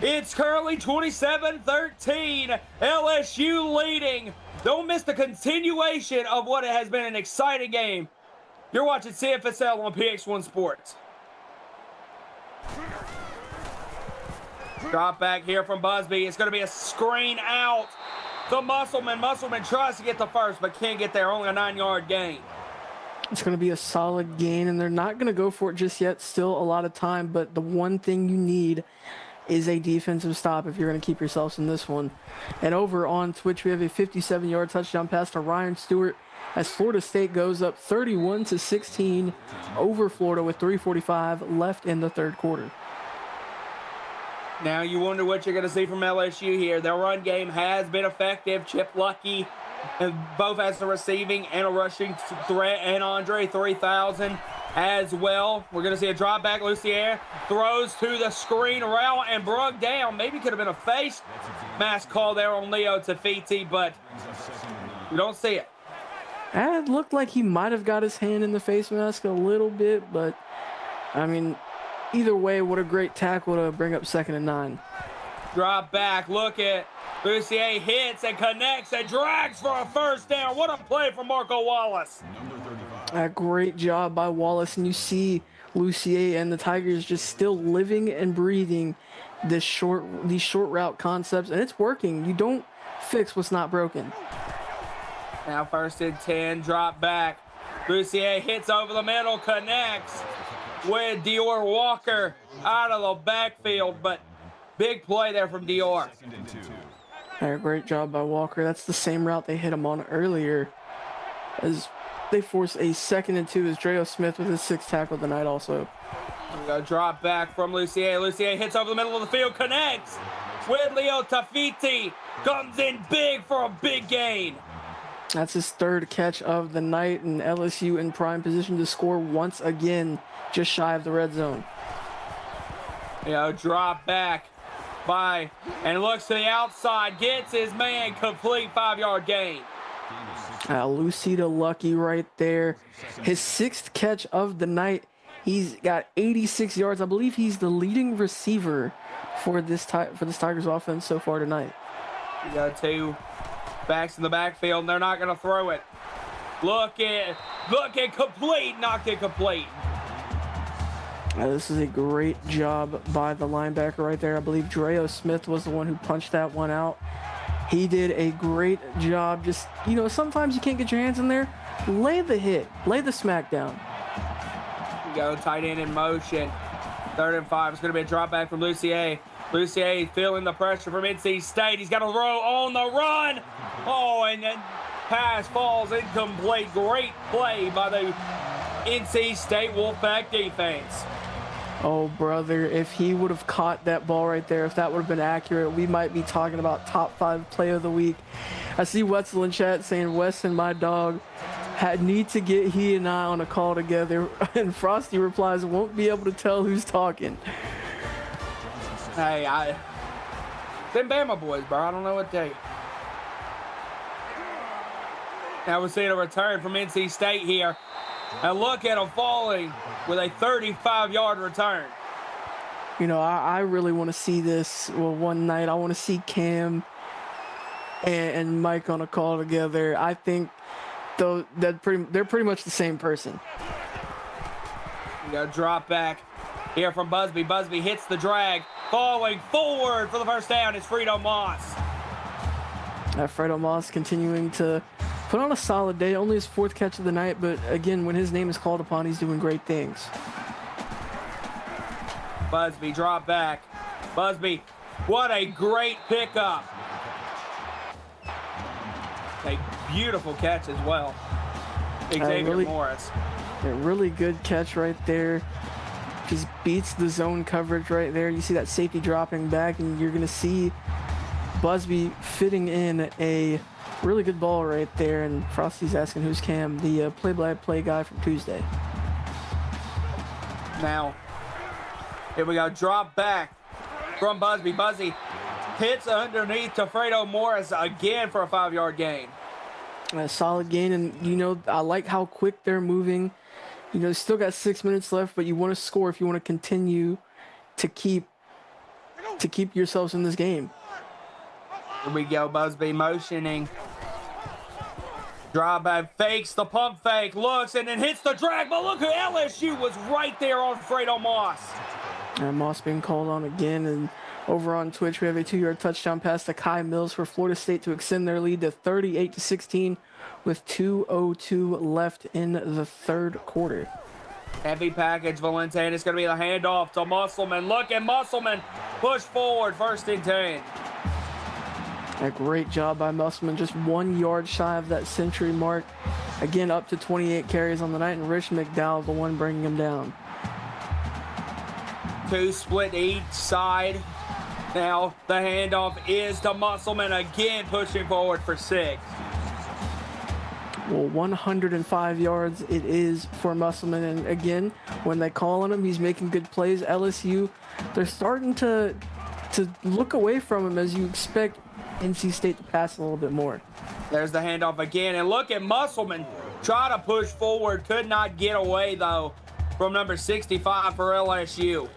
It's currently 27-13, LSU leading. Don't miss the continuation of what has been an exciting game. You're watching CFSL on PX1 Sports. Drop back here from Busby. It's going to be a screen out to Musselman. Musselman tries to get the 1st, but can't get there. Only a 9-yard gain. It's going to be a solid gain, and they're not going to go for it just yet. Still a lot of time, but the one thing you need is a defensive stop if you're going to keep yourselves in this one. And over on Twitch, we have a 57-yard touchdown pass to Ryan Stewart as Florida State goes up 31-16 over Florida with 3:45 left in the 3rd quarter. Now you wonder what you're going to see from LSU here. Their run game has been effective. Chip Lucky and both as a receiving and a rushing threat, and Andre 3000 as well. We're going to see a drop back. Lucier throws to the screen route and brought down. Maybe could have been a face mask call there on Leo Tafiti, but we don't see it. It looked like he might have got his hand in the face mask a little bit, but I mean, either way, what a great tackle to bring up 2nd and 9. Drop back, look at Lucier, hits and connects and drags for a first down. What a play from Marco Wallace. A great job by Wallace, and you see Lucier and the Tigers just still living and breathing these short route concepts, and it's working. You don't fix what's not broken. Now 1st and 10, drop back. Lucier hits over the middle, connects with Dior Walker out of the backfield, but big play there from Dior. Great job by Walker. That's the same route they hit him on earlier, as they force a 2nd and 2 as Dreo Smith with his 6th tackle of the night also. We got a drop back from Lucier. Lucier hits over the middle of the field, connects with Leo Tafiti. Comes in big for a big gain. That's his 3rd catch of the night, and LSU in prime position to score once again, just shy of the red zone. Drop back by, and looks to the outside, gets his man, complete 5-yard gain. Lucida Lucky right there. His 6th catch of the night. He's got 86 yards. I believe he's the leading receiver for this Tigers offense so far tonight. You got 2 backs in the backfield, and they're not going to throw it. Look at complete, knocked it complete. This is a great job by the linebacker right there. I believe Dreo Smith was the one who punched that one out. He did a great job. Just, sometimes you can't get your hands in there. Lay the hit. Lay the smack down. Go tight end in motion. 3rd and 5. It's going to be a drop back from Lucier. Lucier feeling the pressure from NC State. He's got a throw on the run. Oh, and then pass falls incomplete. Great play by the NC State Wolfpack defense. Oh, brother, if he would have caught that ball right there, if that would have been accurate, we might be talking about top 5 play of the week. I see Wetzel in chat saying, Wes and my dog need to get he and I on a call together. And Frosty replies, won't be able to tell who's talking. Hey, them Bama boys, bro. I don't know what they. Now we're seeing a return from NC State here. And look at him falling with a 35-yard return. I really want to see this. Well, one night I want to see Cam and Mike on a call together. I think they're pretty much the same person. We got a drop back here from Busby. Busby hits the drag, falling forward for the first down. It's Fredo Moss. Fredo Moss continuing to put on a solid day. Only his 4th catch of the night, but again, when his name is called upon, he's doing great things. Busby drop back. Busby, what a great pickup. A beautiful catch as well. Xavier Morris. A really good catch right there. Just beats the zone coverage right there. You see that safety dropping back, and you're going to see Busby fitting in a really good ball right there. And Frosty's asking who's Cam, the play-by-play guy from Tuesday. Now, here we go. Drop back from Busby. Busby hits underneath to Fredo Morris again for a 5-yard gain. A solid gain, and I like how quick they're moving. Still got 6 minutes left, but you want to score if you want to continue to keep yourselves in this game. Here we go. Busby motioning. Drive back, fakes the pump fake, looks, and then hits the drag. But look, LSU was right there on Fredo Moss. And Moss being called on again, and over on Twitch, we have a 2-yard touchdown pass to Kai Mills for Florida State to extend their lead to 38-16 with 2:02 left in the 3rd quarter. Heavy package, Valente, and it's going to be the handoff to Musselman. Look at Musselman push forward, 1st and 10. A great job by Musselman, just 1 yard shy of that century mark. Again, up to 28 carries on the night, and Rich McDowell, the one bringing him down. 2 split each side. Now the handoff is to Musselman again, pushing forward for 6. Well, 105 yards it is for Musselman. And again, when they call on him, he's making good plays. LSU, they're starting to look away from him, as you expect NC State to pass a little bit more. There's the handoff again. And look at Musselman try to push forward. Could not get away, though, from number 65 for LSU.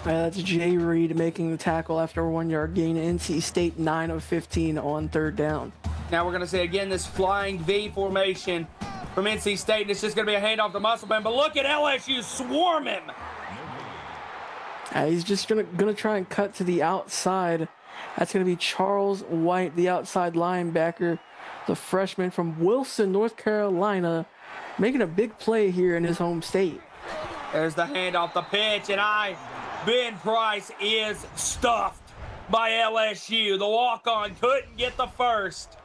That's Jay Reed making the tackle after a 1-yard gain. NC State 9 of 15 on third down. Now we're going to see again this flying V formation from NC State. And it's just going to be a handoff to Musselman. But look at LSU swarm him. He's just gonna try and cut to the outside. That's going to be Charles White, the outside linebacker, the freshman from Wilson, North Carolina, making a big play here in his home state. There's the handoff, the pitch, and Ben Price is stuffed by LSU. The walk-on couldn't get the first.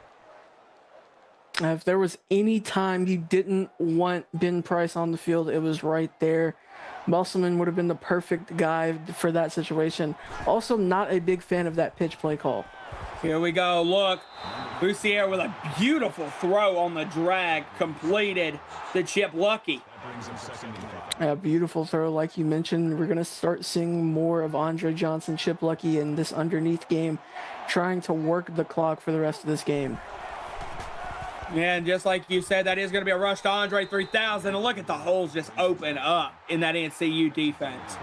If there was any time you didn't want Ben Price on the field, it was right there. Musselman would have been the perfect guy for that situation. Also, not a big fan of that pitch play call. Here we go. Look, Boussier with a beautiful throw on the drag completed the Chip Lucky. A beautiful throw, like you mentioned. We're going to start seeing more of Andre Johnson, Chip Lucky in this underneath game, trying to work the clock for the rest of this game. Yeah, and just like you said, that is going to be a rush to Andre 3000. And look at the holes just open up in that NCU defense.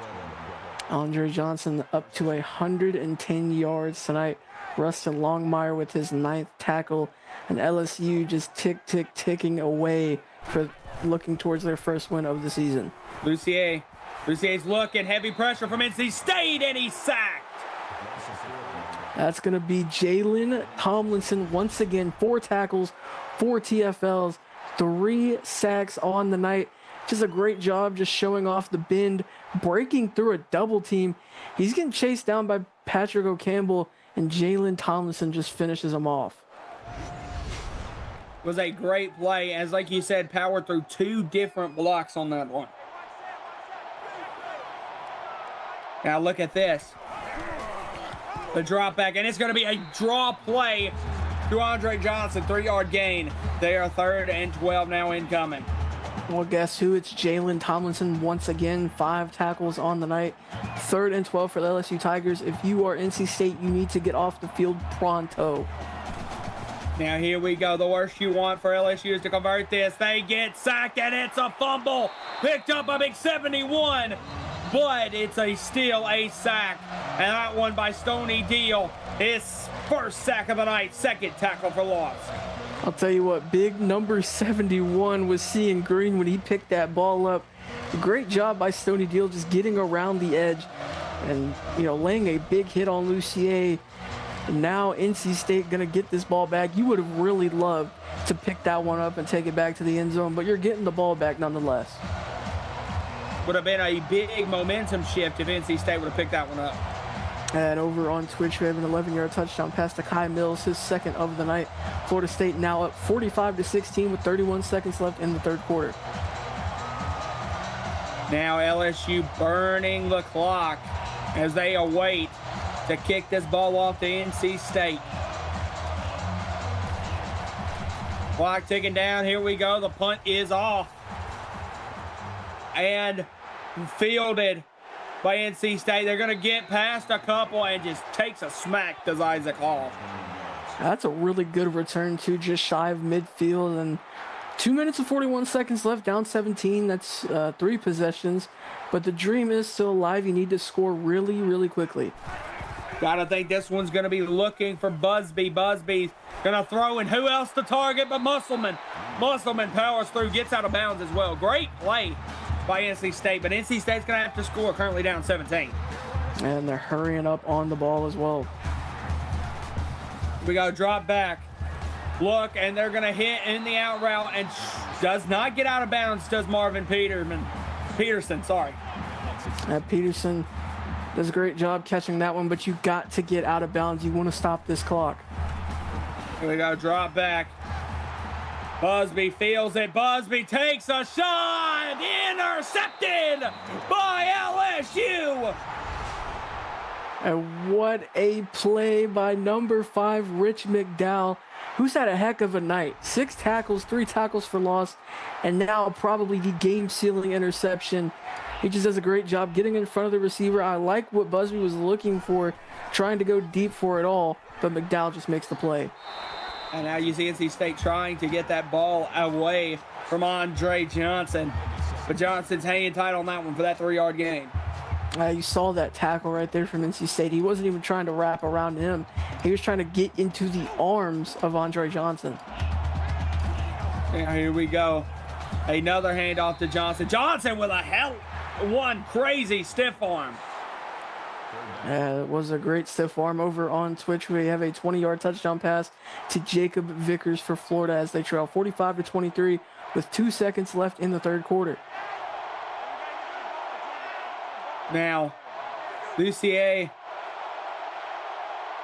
Andre Johnson up to 110 yards tonight. Rustin Longmire with his 9th tackle. And LSU just ticking away for looking towards their first win of the season. Lucier's looking. Heavy pressure from NC State, and he's sacked. That's going to be Jalen Tomlinson once again. 4 tackles, 4 TFLs, 3 sacks on the night. Just a great job just showing off the bend, breaking through a double team. He's getting chased down by Patrick O'Campbell, and Jalen Tomlinson just finishes him off. Was a great play, as like you said, powered through 2 different blocks on that one. Now look at this. The drop back, and it's going to be a draw play to Andre Johnson, 3-yard gain. They are 3rd and 12 now incoming. Well, guess who? It's Jalen Tomlinson once again. 5 tackles on the night. 3rd and 12 for the LSU Tigers. If you are NC State, you need to get off the field pronto. Now here we go. The worst you want for LSU is to convert this. They get sacked, and it's a fumble. Picked up by Big 71. But it's still a sack. And that one by Stoney Deal. His first sack of the night. 2nd tackle for loss. I'll tell you what, big number 71 was seeing green when he picked that ball up. Great job by Stoney Deal just getting around the edge and, laying a big hit on Lucier. And now NC State going to get this ball back. You would have really loved to pick that one up and take it back to the end zone, but you're getting the ball back nonetheless. Would have been a big momentum shift if NC State would have picked that one up. And over on Twitch, we have an 11-yard touchdown pass to Kai Mills, his 2nd of the night. Florida State now up 45-16 with 31 seconds left in the 3rd quarter. Now LSU burning the clock as they await to kick this ball off to NC State. Clock ticking down. Here we go. The punt is off. And fielded by NC State. They're going to get past a couple and just takes a smack to Isaac Hall. That's a really good return, too, just shy of midfield. And 2 minutes and 41 seconds left, down 17. That's 3 possessions. But the dream is still alive. You need to score really, really quickly. Gotta think this one's going to be looking for Busby. Busby's going to throw, and who else to target but Musselman. Musselman powers through, gets out of bounds as well. Great play by NC State, but NC State's going to have to score, currently down 17. And they're hurrying up on the ball as well. We got to drop back. Look, and they're going to hit in the out route, and does not get out of bounds, does Marvin Peterson, sorry. Peterson does a great job catching that one, but you got to get out of bounds. You want to stop this clock. Here we go, drop back. Busby feels it. Busby takes a shot. Intercepted by LSU. And what a play by number 5, Rich McDowell. who's had a heck of a night. 6 tackles, 3 tackles for loss, and now probably the game-sealing interception. He just does a great job getting in front of the receiver. I like what Busby was looking for, trying to go deep for it all, but McDowell just makes the play. And now you see NC State trying to get that ball away from Andre Johnson. But Johnson's hanging tight on that one for that 3-yard gain. You saw that tackle right there from NC State. He wasn't even trying to wrap around him. He was trying to get into the arms of Andre Johnson. Yeah, here we go. Another handoff to Johnson. Johnson with a one crazy stiff arm. It was a great stiff arm. Over on Twitch, we have a 20-yard touchdown pass to Jacob Vickers for Florida as they trail 45-23 with 2 seconds left in the third quarter. Now, Lucier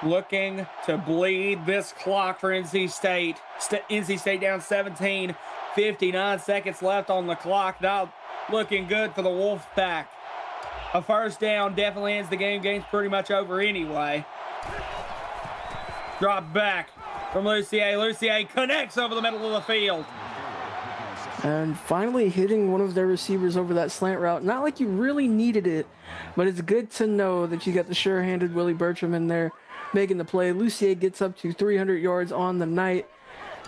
looking to bleed this clock for NC State. NC State down 17, 59 seconds left on the clock. Not looking good for the Wolfpack. A first down definitely ends the game. Game's pretty much over anyway. Drop back from Lucier. Lucier connects over the middle of the field. And finally hitting one of their receivers over that slant route. Not like you really needed it, but it's good to know that you got the sure-handed Willie Bertram in there making the play. Lucier gets up to 300 yards on the night,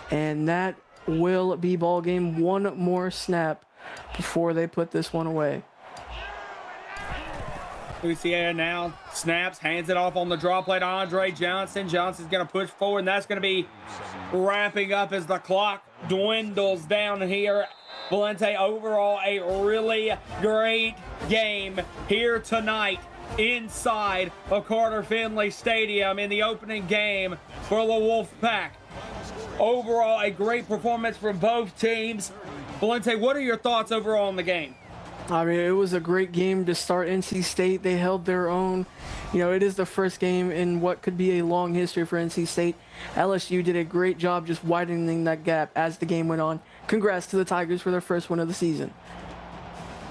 and that will be ball game. One more snap before they put this one away. Lucier now snaps, hands it off on the draw play to Andre Johnson. Johnson's going to push forward, and that's going to be wrapping up as the clock dwindles down here. Valente, overall, a really great game here tonight inside of Carter Finley Stadium in the opening game for the Wolfpack. Overall, a great performance from both teams. Valente, what are your thoughts overall on the game? I mean, it was a great game to start. NC State, they held their own. You know, it is the first game in what could be a long history for NC State. LSU did a great job just widening that gap as the game went on. Congrats to the Tigers for their first win of the season.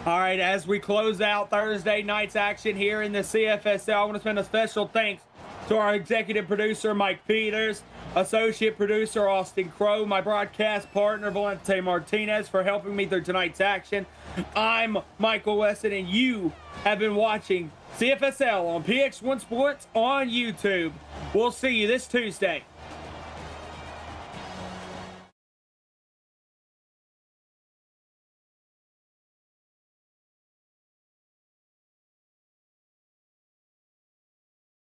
All right, as we close out Thursday night's action here in the CFSL, I want to spend a special thanks to our executive producer, Mike Peters, associate producer, Austin Crow, my broadcast partner, Valente Martinez, for helping me through tonight's action. I'm Michael Weston, and you have been watching CFSL on PX1 Sports on YouTube. We'll see you this Tuesday